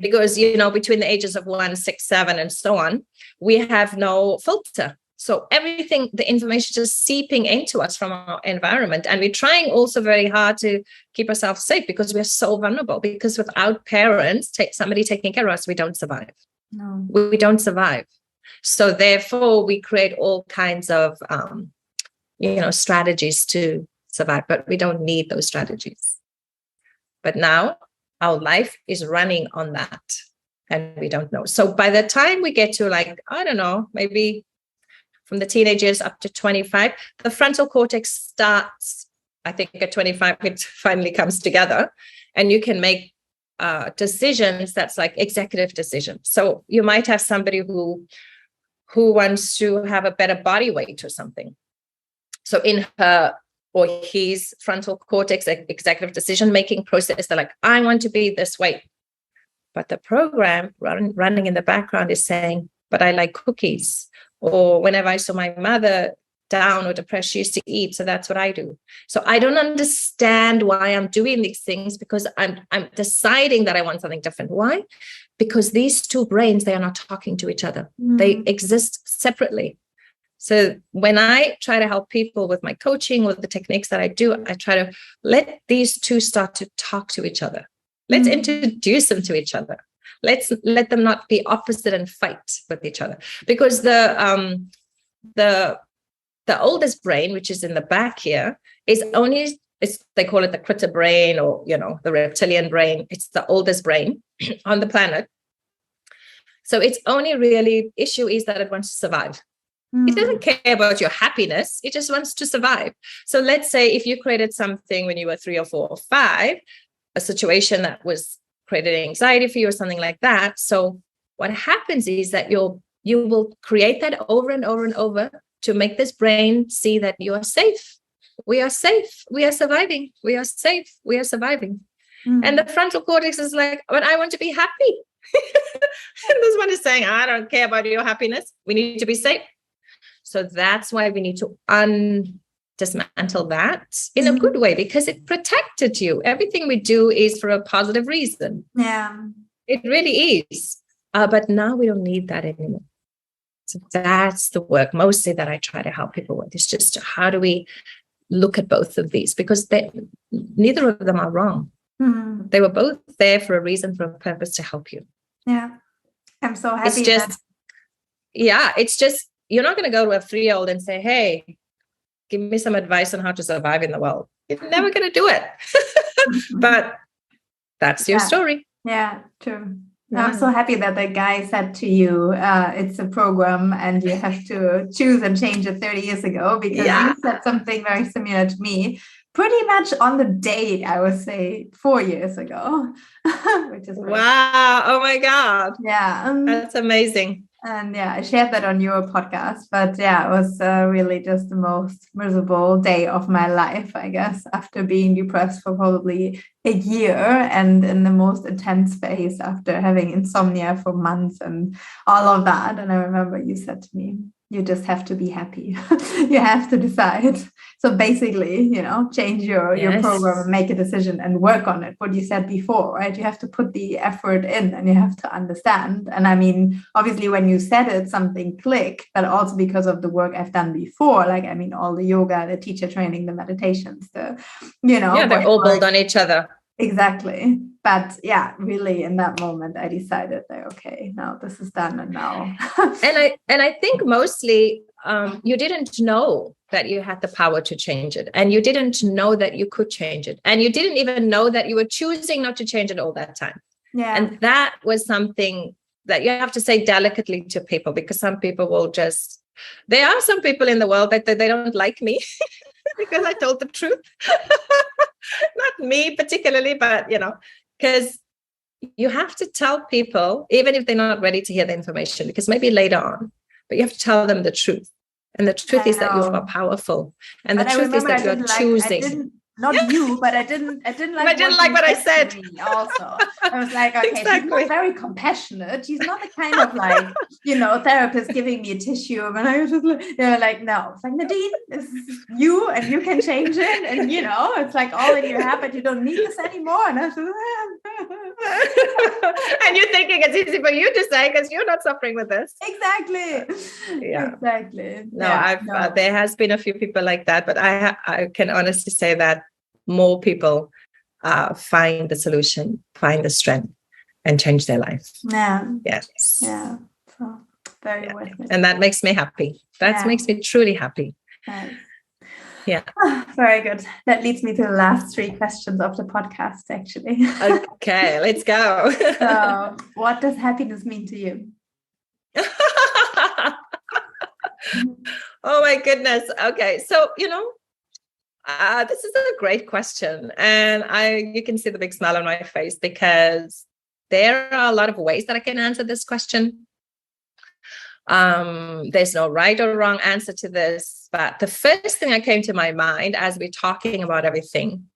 Because, between the ages of 1, 6, 7, and so on, we have no filter. So everything, the information just seeping into us from our environment. And we're trying also very hard to keep ourselves safe because we're so vulnerable. Because without parents, somebody taking care of us, we don't survive. No. We don't survive. So therefore, we create all kinds of, strategies to survive. But we don't need those strategies. But now, our life is running on that and we don't know. So by the time we get to maybe from the teenage years up to 25, the frontal cortex starts, I think at 25, it finally comes together and you can make decisions that's like executive decisions. So you might have somebody who who wants to have a better body weight or something. So in her or his frontal cortex, executive decision-making process, they're like, I want to be this weight. But the program running in the background is saying, but I like cookies. Or whenever I saw my mother down or depressed, she used to eat. So that's what I do. So I don't understand why I'm doing these things, because I'm deciding that I want something different. Why? Because these two brains, they are not talking to each other. They exist separately. So when I try to help people with my coaching, with the techniques that I do, I try to let these two start to talk to each other. Let's introduce them to each other. Let's let them not be opposite and fight with each other. Because the oldest brain, which is in the back here, is only, they call it the critter brain, or, the reptilian brain. It's the oldest brain on the planet. So its only really issue is that it wants to survive. It doesn't care about your happiness. It just wants to survive. So let's say if you created something when you were 3 or 4 or 5, a situation that was created anxiety for you or something like that. So what happens is that you will create that over and over and over to make this brain see that you are safe. We are safe. We are surviving. We are safe. We are surviving. And the frontal cortex is like, but I want to be happy. And this one is saying, I don't care about your happiness. We need to be safe. So that's why we need to dismantle that in a good way, because it protected you. Everything we do is for a positive reason. Yeah, it really is. But now we don't need that anymore. So that's the work mostly that I try to help people with. It's just, how do we look at both of these? Because neither of them are wrong. They were both there for a reason, for a purpose, to help you. Yeah, I'm so happy. It's just, you're not going to go to a 3-year-old and say, hey, give me some advice on how to survive in the world. You're never going to do it. But that's your story. Yeah, true. Yeah. I'm so happy that the guy said to you, it's a program and you have to choose and change it 30 years ago, because you said something very similar to me, pretty much on the date, I would say 4 years ago. Which is great. Wow. Oh my God. Yeah. That's amazing. And I shared that on your podcast. But it was really just the most miserable day of my life, I guess, after being depressed for probably a year, and in the most intense phase after having insomnia for months and all of that. And I remember you said to me, you just have to be happy. You have to decide. So basically, change your program and make a decision and work on it. What you said before, right? You have to put the effort in and you have to understand. And I mean, obviously, when you said it, something clicked, but also because of the work I've done before, like, I mean, all the yoga, the teacher training, the meditations, they're all built on each other. Exactly. But really in that moment, I decided that, okay, now this is done. And now. and I think mostly you didn't know that you had the power to change it. And you didn't know that you could change it. And you didn't even know that you were choosing not to change it all that time. Yeah. And that was something that you have to say delicately to people, because some people will just, there are some people in the world that they don't like me because I told the truth. Not me particularly, but, because you have to tell people, even if they're not ready to hear the information, because maybe later on, but you have to tell them the truth. And the truth is that you are powerful. And the truth is that you're choosing. Not you, but I didn't like what I said. Also, I was like, okay, exactly. She's not very compassionate. She's not the kind of like, therapist giving me a tissue. And I was just like, no, it's like, Nadine, this is you, and you can change it. And it's like all in your head, but you don't need this anymore. And I was and you're thinking it's easy for you to say because you're not suffering with this. Exactly. Yeah. Exactly. No, there has been a few people like that, but I can honestly say that more people find the solution, find the strength, and change their life. Yeah. Yes. Yeah. So very worth it. And that makes me happy. That makes me truly happy. Nice. Yeah. Very good. That leads me to the last 3 questions of the podcast, actually. Okay, let's go. So, what does happiness mean to you? Oh my goodness. Okay. So, this is a great question. And you can see the big smile on my face, because there are a lot of ways that I can answer this question. There's no right or wrong answer to this. But the first thing that came to my mind as we're talking about everything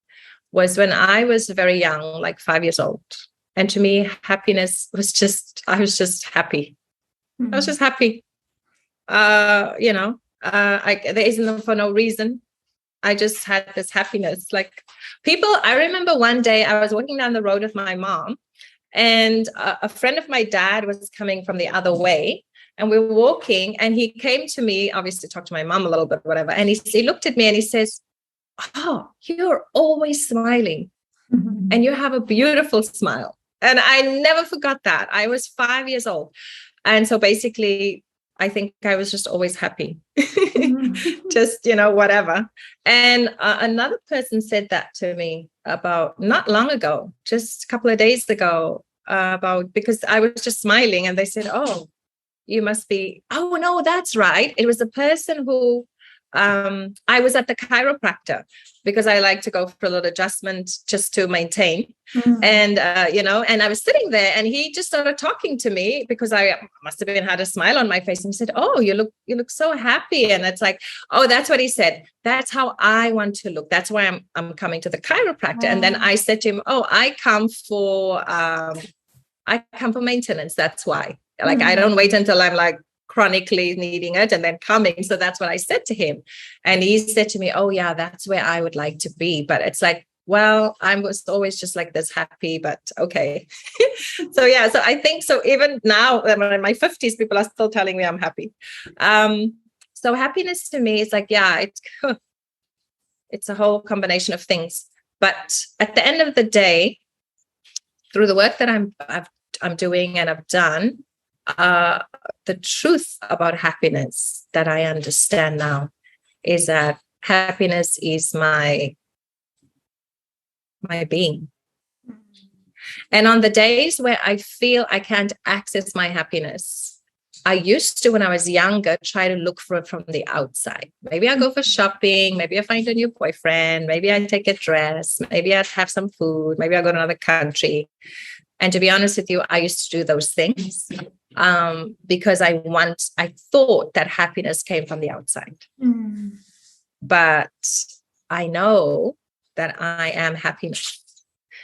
was when I was very young, like 5 years old. And to me, happiness was just, I was just happy. I was just happy. There isn't for no reason. I just had this happiness. Like I remember one day I was walking down the road with my mom, and a friend of my dad was coming from the other way. And we were walking, and he came to me, obviously talked to my mom a little bit, whatever. And he looked at me and he says, "Oh, you're always smiling, and you have a beautiful smile." And I never forgot that. I was 5 years old. And so basically, I think I was just always happy, just, whatever. And another person said that to me about not long ago, just a couple of days ago, because I was just smiling, and they said, "Oh, you must be," oh, no, that's right. It was the person who I was at the chiropractor because I like to go for a little adjustment just to maintain. And, and I was sitting there, and he just started talking to me because I must have had a smile on my face. And he said, "Oh, you look so happy." And it's like, oh, that's what he said. That's how I want to look. That's why I'm coming to the chiropractor. And then I said to him, "Oh, I come for maintenance. That's why. Like, I don't wait until I'm like chronically needing it and then coming." So that's what I said to him. And he said to me, "Oh yeah, that's where I would like to be." But it's like, well, I was always just like this happy, but okay. So yeah, so I think so even now, when I'm in my 50s, people are still telling me I'm happy. So happiness to me is like, yeah, it's a whole combination of things. But at the end of the day, through the work that I'm doing and I've done, the truth about happiness that I understand now is that happiness is my being. And on the days where I feel I can't access my happiness, I used to, when I was younger, try to look for it from the outside. Maybe I go for shopping. Maybe I find a new boyfriend. Maybe I take a dress. Maybe I have some food. Maybe I go to another country. And to be honest with you, I used to do those things because I thought that happiness came from the outside. But I know that I am happiness.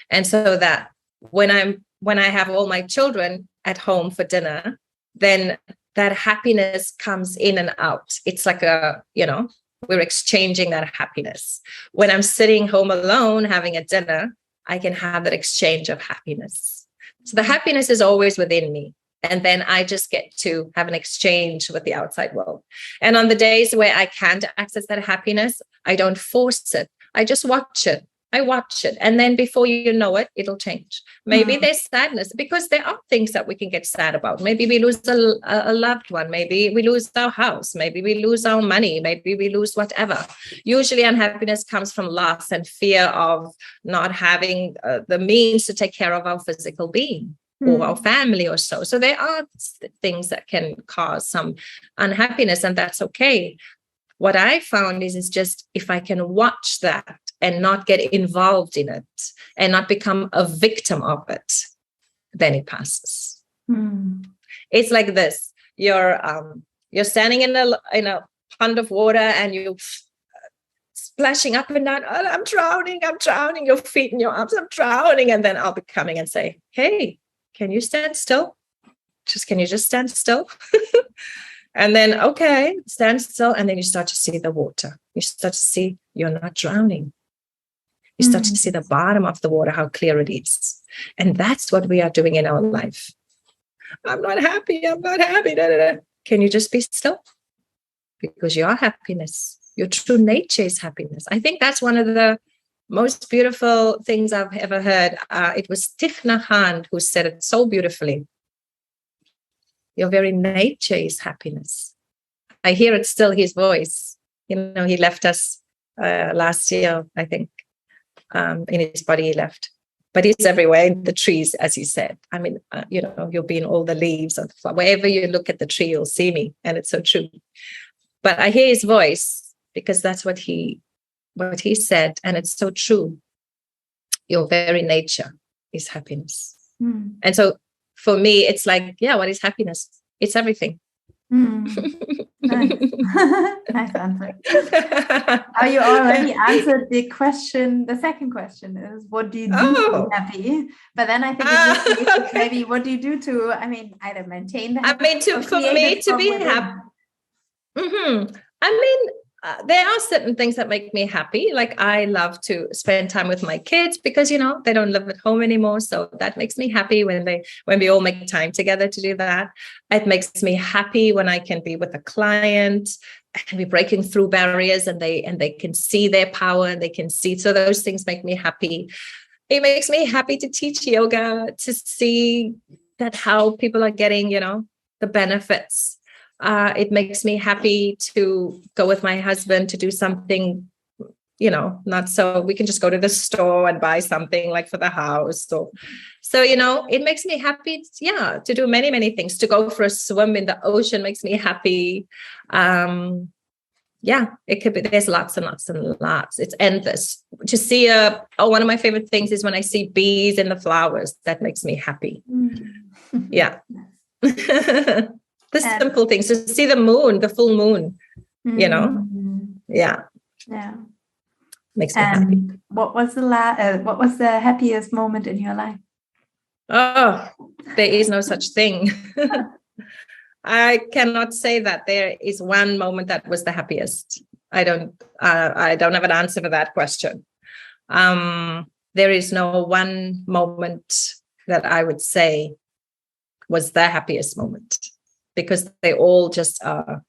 And so that when I have all my children at home for dinner, then that happiness comes in and out. It's like we're exchanging that happiness. When I'm sitting home alone having a dinner, I can have that exchange of happiness. So the happiness is always within me. And then I just get to have an exchange with the outside world. And on the days where I can't access that happiness, I don't force it. I just watch it. I watch it. And then before you know it, it'll change. Maybe there's sadness, because there are things that we can get sad about. Maybe we lose a loved one. Maybe we lose our house. Maybe we lose our money. Maybe we lose whatever. Usually unhappiness comes from loss and fear of not having the means to take care of our physical being or our family or so. So there are things that can cause some unhappiness, and that's okay. What I found is just if I can watch that and not get involved in it and not become a victim of it, then it passes. It's like this: you're standing in a pond of water and you splashing up and down. "Oh, I'm drowning! I'm drowning!" Your feet and your arms, "I'm drowning!" And then I'll be coming and say, "Hey, can you stand still? Can you just stand still?" And then, okay, stand still. And then you start to see the water. You start to see you're not drowning. You start to see the bottom of the water, how clear it is. And that's what we are doing in our life. I'm not happy. I'm not happy. Da, da, da. Can you just be still? Because your happiness, your true nature is happiness. I think that's one of the most beautiful things I've ever heard. It was Thich Nhat Hanh who said it so beautifully. Your very nature is happiness. I hear it still, his voice. He left us last year, I think. In his body he left. But he's everywhere, in the trees, as he said. I mean, you'll be in all the leaves. Wherever you look at the tree, you'll see me. And it's so true. But I hear his voice because that's what he said. And it's so true. Your very nature is happiness. And so for me, it's like, yeah, what is happiness? It's everything. Nice. Nice answer. Oh, you already answered the question. The second question is, what do you do to be happy? But then I think in this case, it's maybe what do you do to, either maintain the happiness for me to be happy. There are certain things that make me happy. Like I love to spend time with my kids because, they don't live at home anymore. So that makes me happy when we all make time together to do that. It makes me happy when I can be with a client and we're breaking through barriers and they can see their power and they can see. So those things make me happy. It makes me happy to teach yoga, to see that how people are getting, the benefits. It makes me happy to go with my husband to do something, not so we can just go to the store and buy something like for the house. So, it makes me happy, to do many, many things. To go for a swim in the ocean makes me happy. It could be, there's lots and lots and lots. It's endless. To see one of my favorite things is when I see bees in the flowers. That makes me happy. Yeah. The simple things, to see the moon, the full moon, Yeah. Makes me happy. What was the happiest moment in your life? Oh, there is no such thing. I cannot say that there is one moment that was the happiest. I don't have an answer for that question. There is no one moment that I would say was the happiest moment, because they all just are.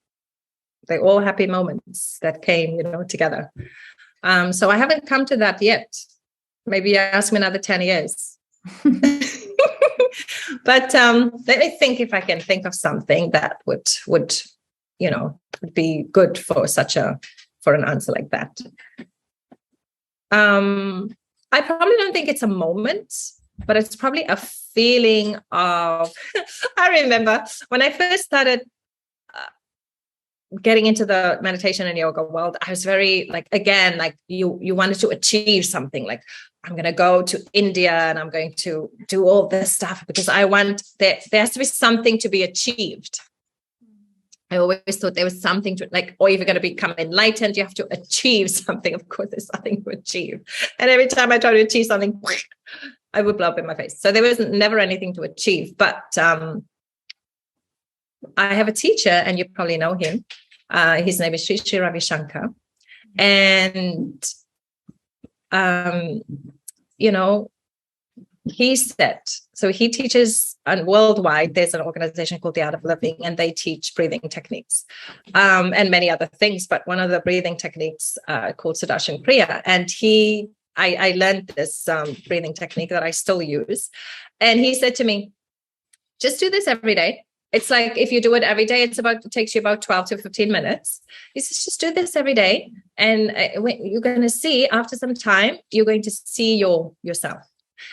They're all happy moments that came, together. So I haven't come to that yet. Maybe ask me another 10 years. But let me think if I can think of something that would be good for an answer like that. I probably don't think it's a moment, but it's probably a feeling of, I remember when I first started getting into the meditation and yoga world, I was very you wanted to achieve something, like I'm going to go to India and I'm going to do all this stuff because I want there has to be something to be achieved. I always thought there was something to or if you're going to become enlightened, you have to achieve something. Of course, there's nothing to achieve. And every time I try to achieve something, I would blow up in my face. So there was never anything to achieve. But I have a teacher, and you probably know him. His name is Sri Sri Ravi Shankar. And, he said, so he teaches, and worldwide, there's an organization called The Art of Living, and they teach breathing techniques and many other things. But one of the breathing techniques called Sudarshan Kriya. And I learned this breathing technique that I still use. And he said to me, just do this every day. It's like if you do it every day, it takes you about 12 to 15 minutes. He says, just do this every day. And you're going to see after some time, you're going to see yourself.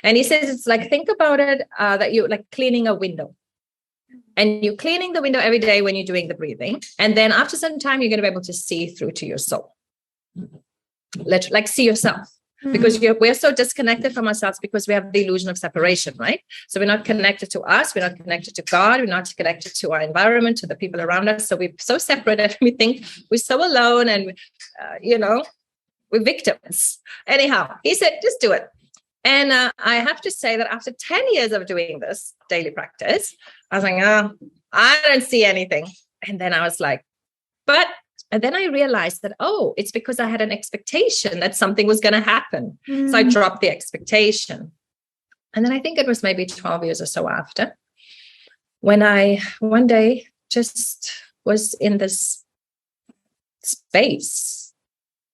And he says, it's like, think about it, that you're like cleaning a window. And you're cleaning the window every day when you're doing the breathing. And then after some time, you're going to be able to see through to your soul. See yourself. Because we're so disconnected from ourselves because we have the illusion of separation, right? So we're not connected to us. We're not connected to God. We're not connected to our environment, to the people around us. So we're so separate and we think we're so alone and, we're victims. Anyhow, he said, just do it. And I have to say that after 10 years of doing this daily practice, I was like, I don't see anything. And then I was like, and then I realized that, it's because I had an expectation that something was going to happen. So I dropped the expectation. And then I think it was maybe 12 years or so after, when I one day just was in this space,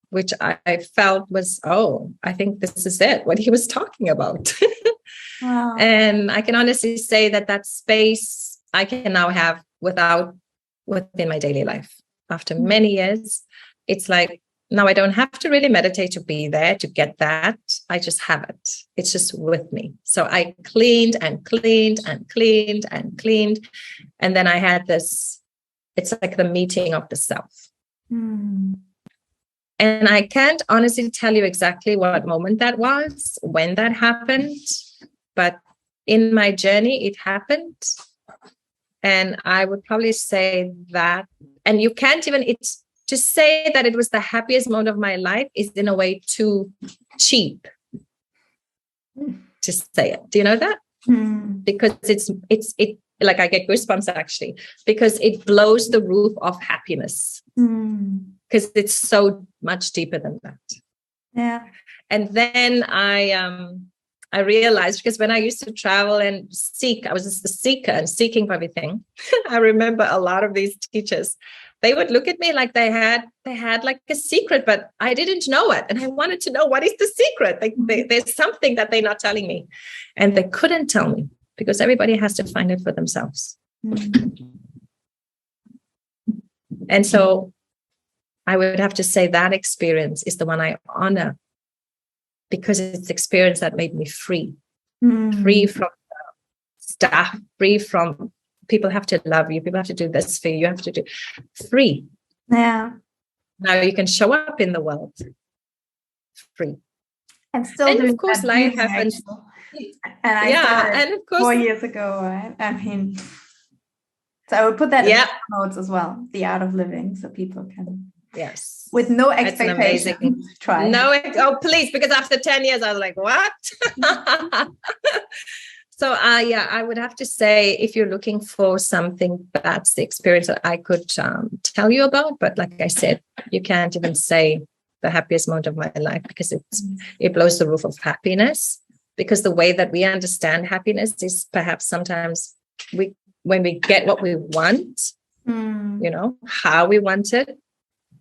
which I felt was, I think this is it, what he was talking about. Wow. And I can honestly say that space I can now have within my daily life. After many years, it's like, now I don't have to really meditate to be there, to get that. I just have it. It's just with me. So I cleaned and cleaned and cleaned and cleaned. And then I had this, it's like the meeting of the self. And I can't honestly tell you exactly what moment that was, when that happened. But in my journey, it happened. And I would probably say that, and you can't even, it's to say that it was the happiest moment of my life is in a way too cheap to say it. Do you know that? Because it like I get goosebumps actually, because it blows the roof of happiness, because it's so much deeper than that. Yeah. And then I realized, because when I used to travel and seek, I was just a seeker and seeking for everything. I remember a lot of these teachers, they would look at me like they had like a secret, but I didn't know it. And I wanted to know, what is the secret? There's something that they're not telling me. And they couldn't tell me, because everybody has to find it for themselves. And so I would have to say that experience is the one I honor, because it's the experience that made me free. Free from stuff, free from people have to love you, people have to do this for you, you have to do free. Yeah. Now you can show up in the world free. And still, and of course, life happens. And I started and of course 4 years ago, right? I mean, so I would put that in the notes as well, the art of living, so people can, yes, with no expectations, try. Oh, please, because after 10 years, I was like, what? So, I would have to say, if you're looking for something, that's the experience that I could tell you about. But like I said, you can't even say the happiest moment of my life, because it blows the roof of happiness. Because the way that we understand happiness is perhaps sometimes when we get what we want, you know, how we want it,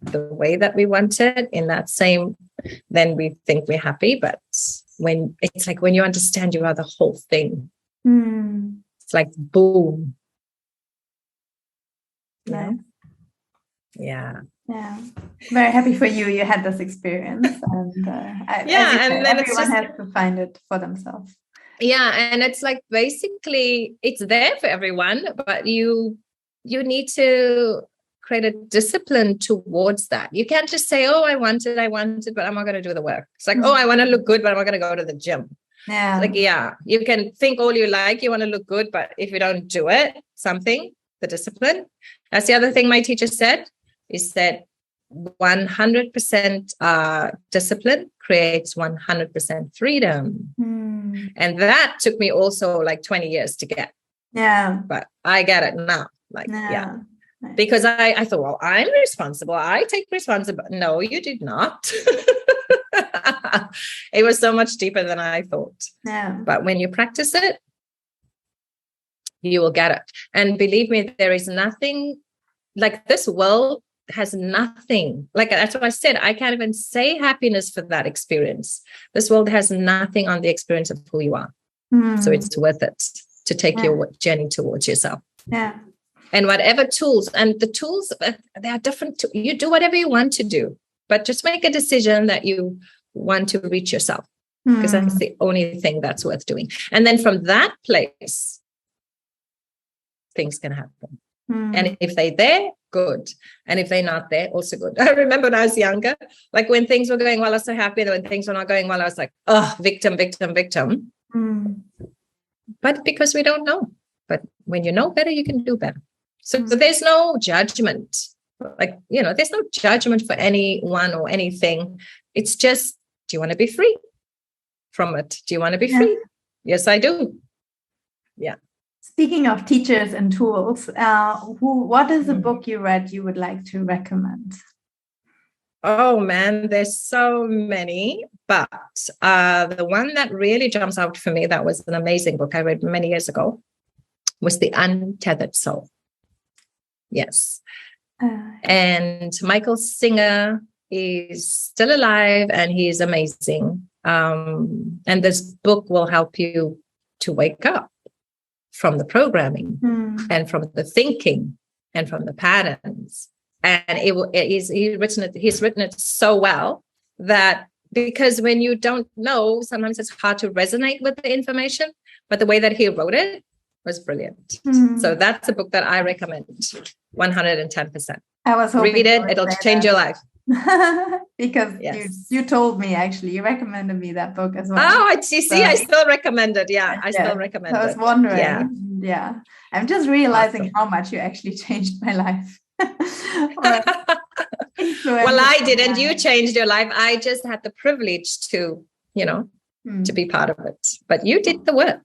the way that we want it, in that same, then we think we're happy. But when it's like, when you understand you are the whole thing, it's like boom. Nice. Yeah. Very happy for you. You had this experience, and and then everyone has to find it for themselves. Yeah, and it's like, basically it's there for everyone, but you need to create a discipline towards that. You can't just say, oh, I want it, but I'm not going to do the work. It's like, oh, I want to look good, but I'm not going to go to the gym. Yeah. Like, you can think all you like, you want to look good, but if you don't do it, the discipline. That's the other thing my teacher said, is that 100% discipline creates 100% freedom. And that took me also like 20 years to get. Yeah. But I get it now. Like, Nice. Because I thought, well, I'm responsible. I take responsibility. No, you did not. It was so much deeper than I thought. Yeah. But when you practice it, you will get it. And believe me, there is nothing like this world has nothing. Like, that's what I said. I can't even say happiness for that experience. This world has nothing on the experience of who you are. So it's worth it to take your journey towards yourself. Yeah. And whatever tools, and the tools, they are different. You do whatever you want to do, but just make a decision that you want to reach yourself, because that's the only thing that's worth doing. And then from that place, things can happen. And if they're there, good. And if they're not there, also good. I remember when I was younger, like when things were going well, I was so happy. And when things were not going well, I was like, oh, victim. But because we don't know. But when you know better, you can do better. So there's no judgment. Like, there's no judgment for anyone or anything. It's just, do you want to be free from it? Do you want to be free? Yes, I do. Yeah. Speaking of teachers and tools, what is a book you read you would like to recommend? Oh, man, there's so many. But the one that really jumps out for me, that was an amazing book I read many years ago, was The Untethered Soul. Yes. And Michael Singer is still alive, and he is amazing. And this book will help you to wake up from the programming and from the thinking and from the patterns. And he's written it so well that, because when you don't know, sometimes it's hard to resonate with the information, but the way that he wrote it was brilliant. So that's a book that I recommend 110%. I was hoping read it, it'll change your life. Because you told me, actually, you recommended me that book as well. Oh, I see. I still recommend it. Yeah, I still recommend it. I was wondering. Yeah. I'm just realizing how much you actually changed my life. Well, I didn't. You changed your life. I just had the privilege to, to be part of it. But you did the work.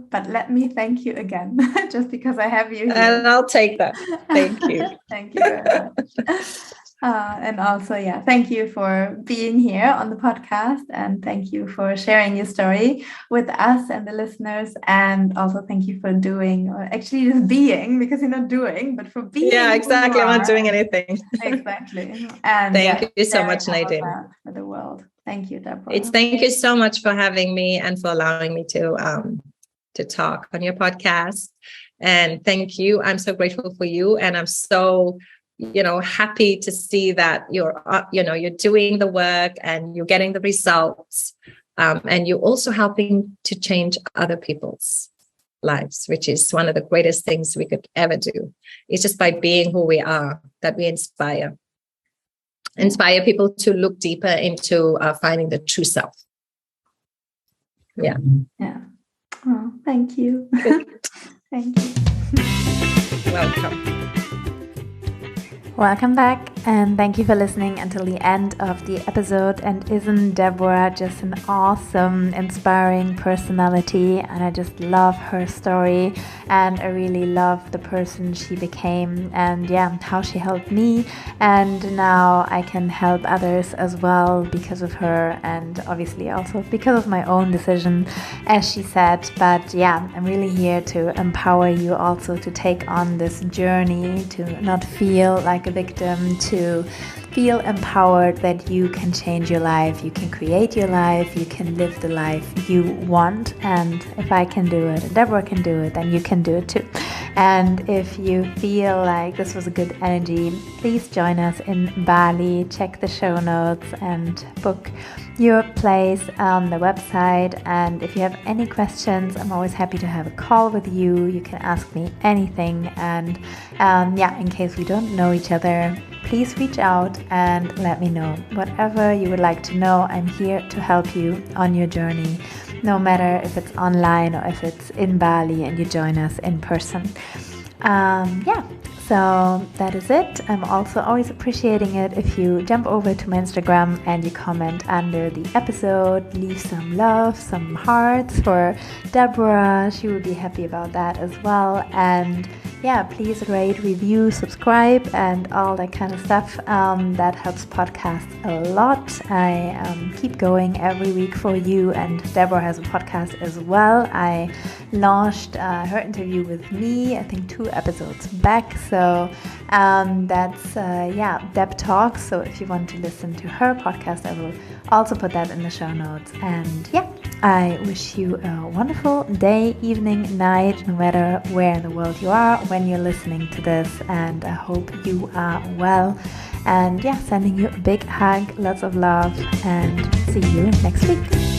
But let me thank you again, just because I have you here. And I'll take that. Thank you. Thank you very much. And also, thank you for being here on the podcast, and thank you for sharing your story with us and the listeners. And also thank you for doing, or actually just being, because you're not doing, but for being. Yeah, exactly. I'm not doing anything. Exactly. And thank you so much, Nadine. For the world. Thank you, Deborah. Thank you so much for having me and for allowing me to talk on your podcast. And thank you. I'm so grateful for you. And I'm so, happy to see that you're doing the work and you're getting the results. And you're also helping to change other people's lives, which is one of the greatest things we could ever do. It's just by being who we are that we inspire people to look deeper into finding the true self. Yeah. Oh, thank you. Thank you. Welcome. Welcome back, and thank you for listening until the end of the episode. And isn't Deborah just an awesome, inspiring personality? And I just love her story, and I really love the person she became, and how she helped me. And now I can help others as well because of her, and obviously also because of my own decision, as she said. But I'm really here to empower you also to take on this journey, to not feel like a victim, to feel empowered that you can change your life, you can create your life, you can live the life you want. And if I can do it and Deborah can do it, then you can do it too. And if you feel like this was a good energy, please join us in Bali. Check the show notes and book your place on the website. And if you have any questions, I'm always happy to have a call with you. You can ask me anything. And in case we don't know each other, please reach out and let me know. Whatever you would like to know, I'm here to help you on your journey, no matter if it's online or if it's in Bali and you join us in person. So that is it. I'm also always appreciating it if you jump over to my Instagram and you comment under the episode, leave some love, some hearts for Deborah. She would be happy about that as well. And please rate, review, subscribe, and all that kind of stuff. That helps podcasts a lot. I keep going every week for you, and Deborah has a podcast as well. I launched her interview with me, I think 2 episodes back. So that's Deb Talks. So if you want to listen to her podcast, I will also put that in the show notes. And I wish you a wonderful day, evening, night, no matter where in the world you are when you're listening to this. And I hope you are well. And sending you a big hug, lots of love, and see you next week.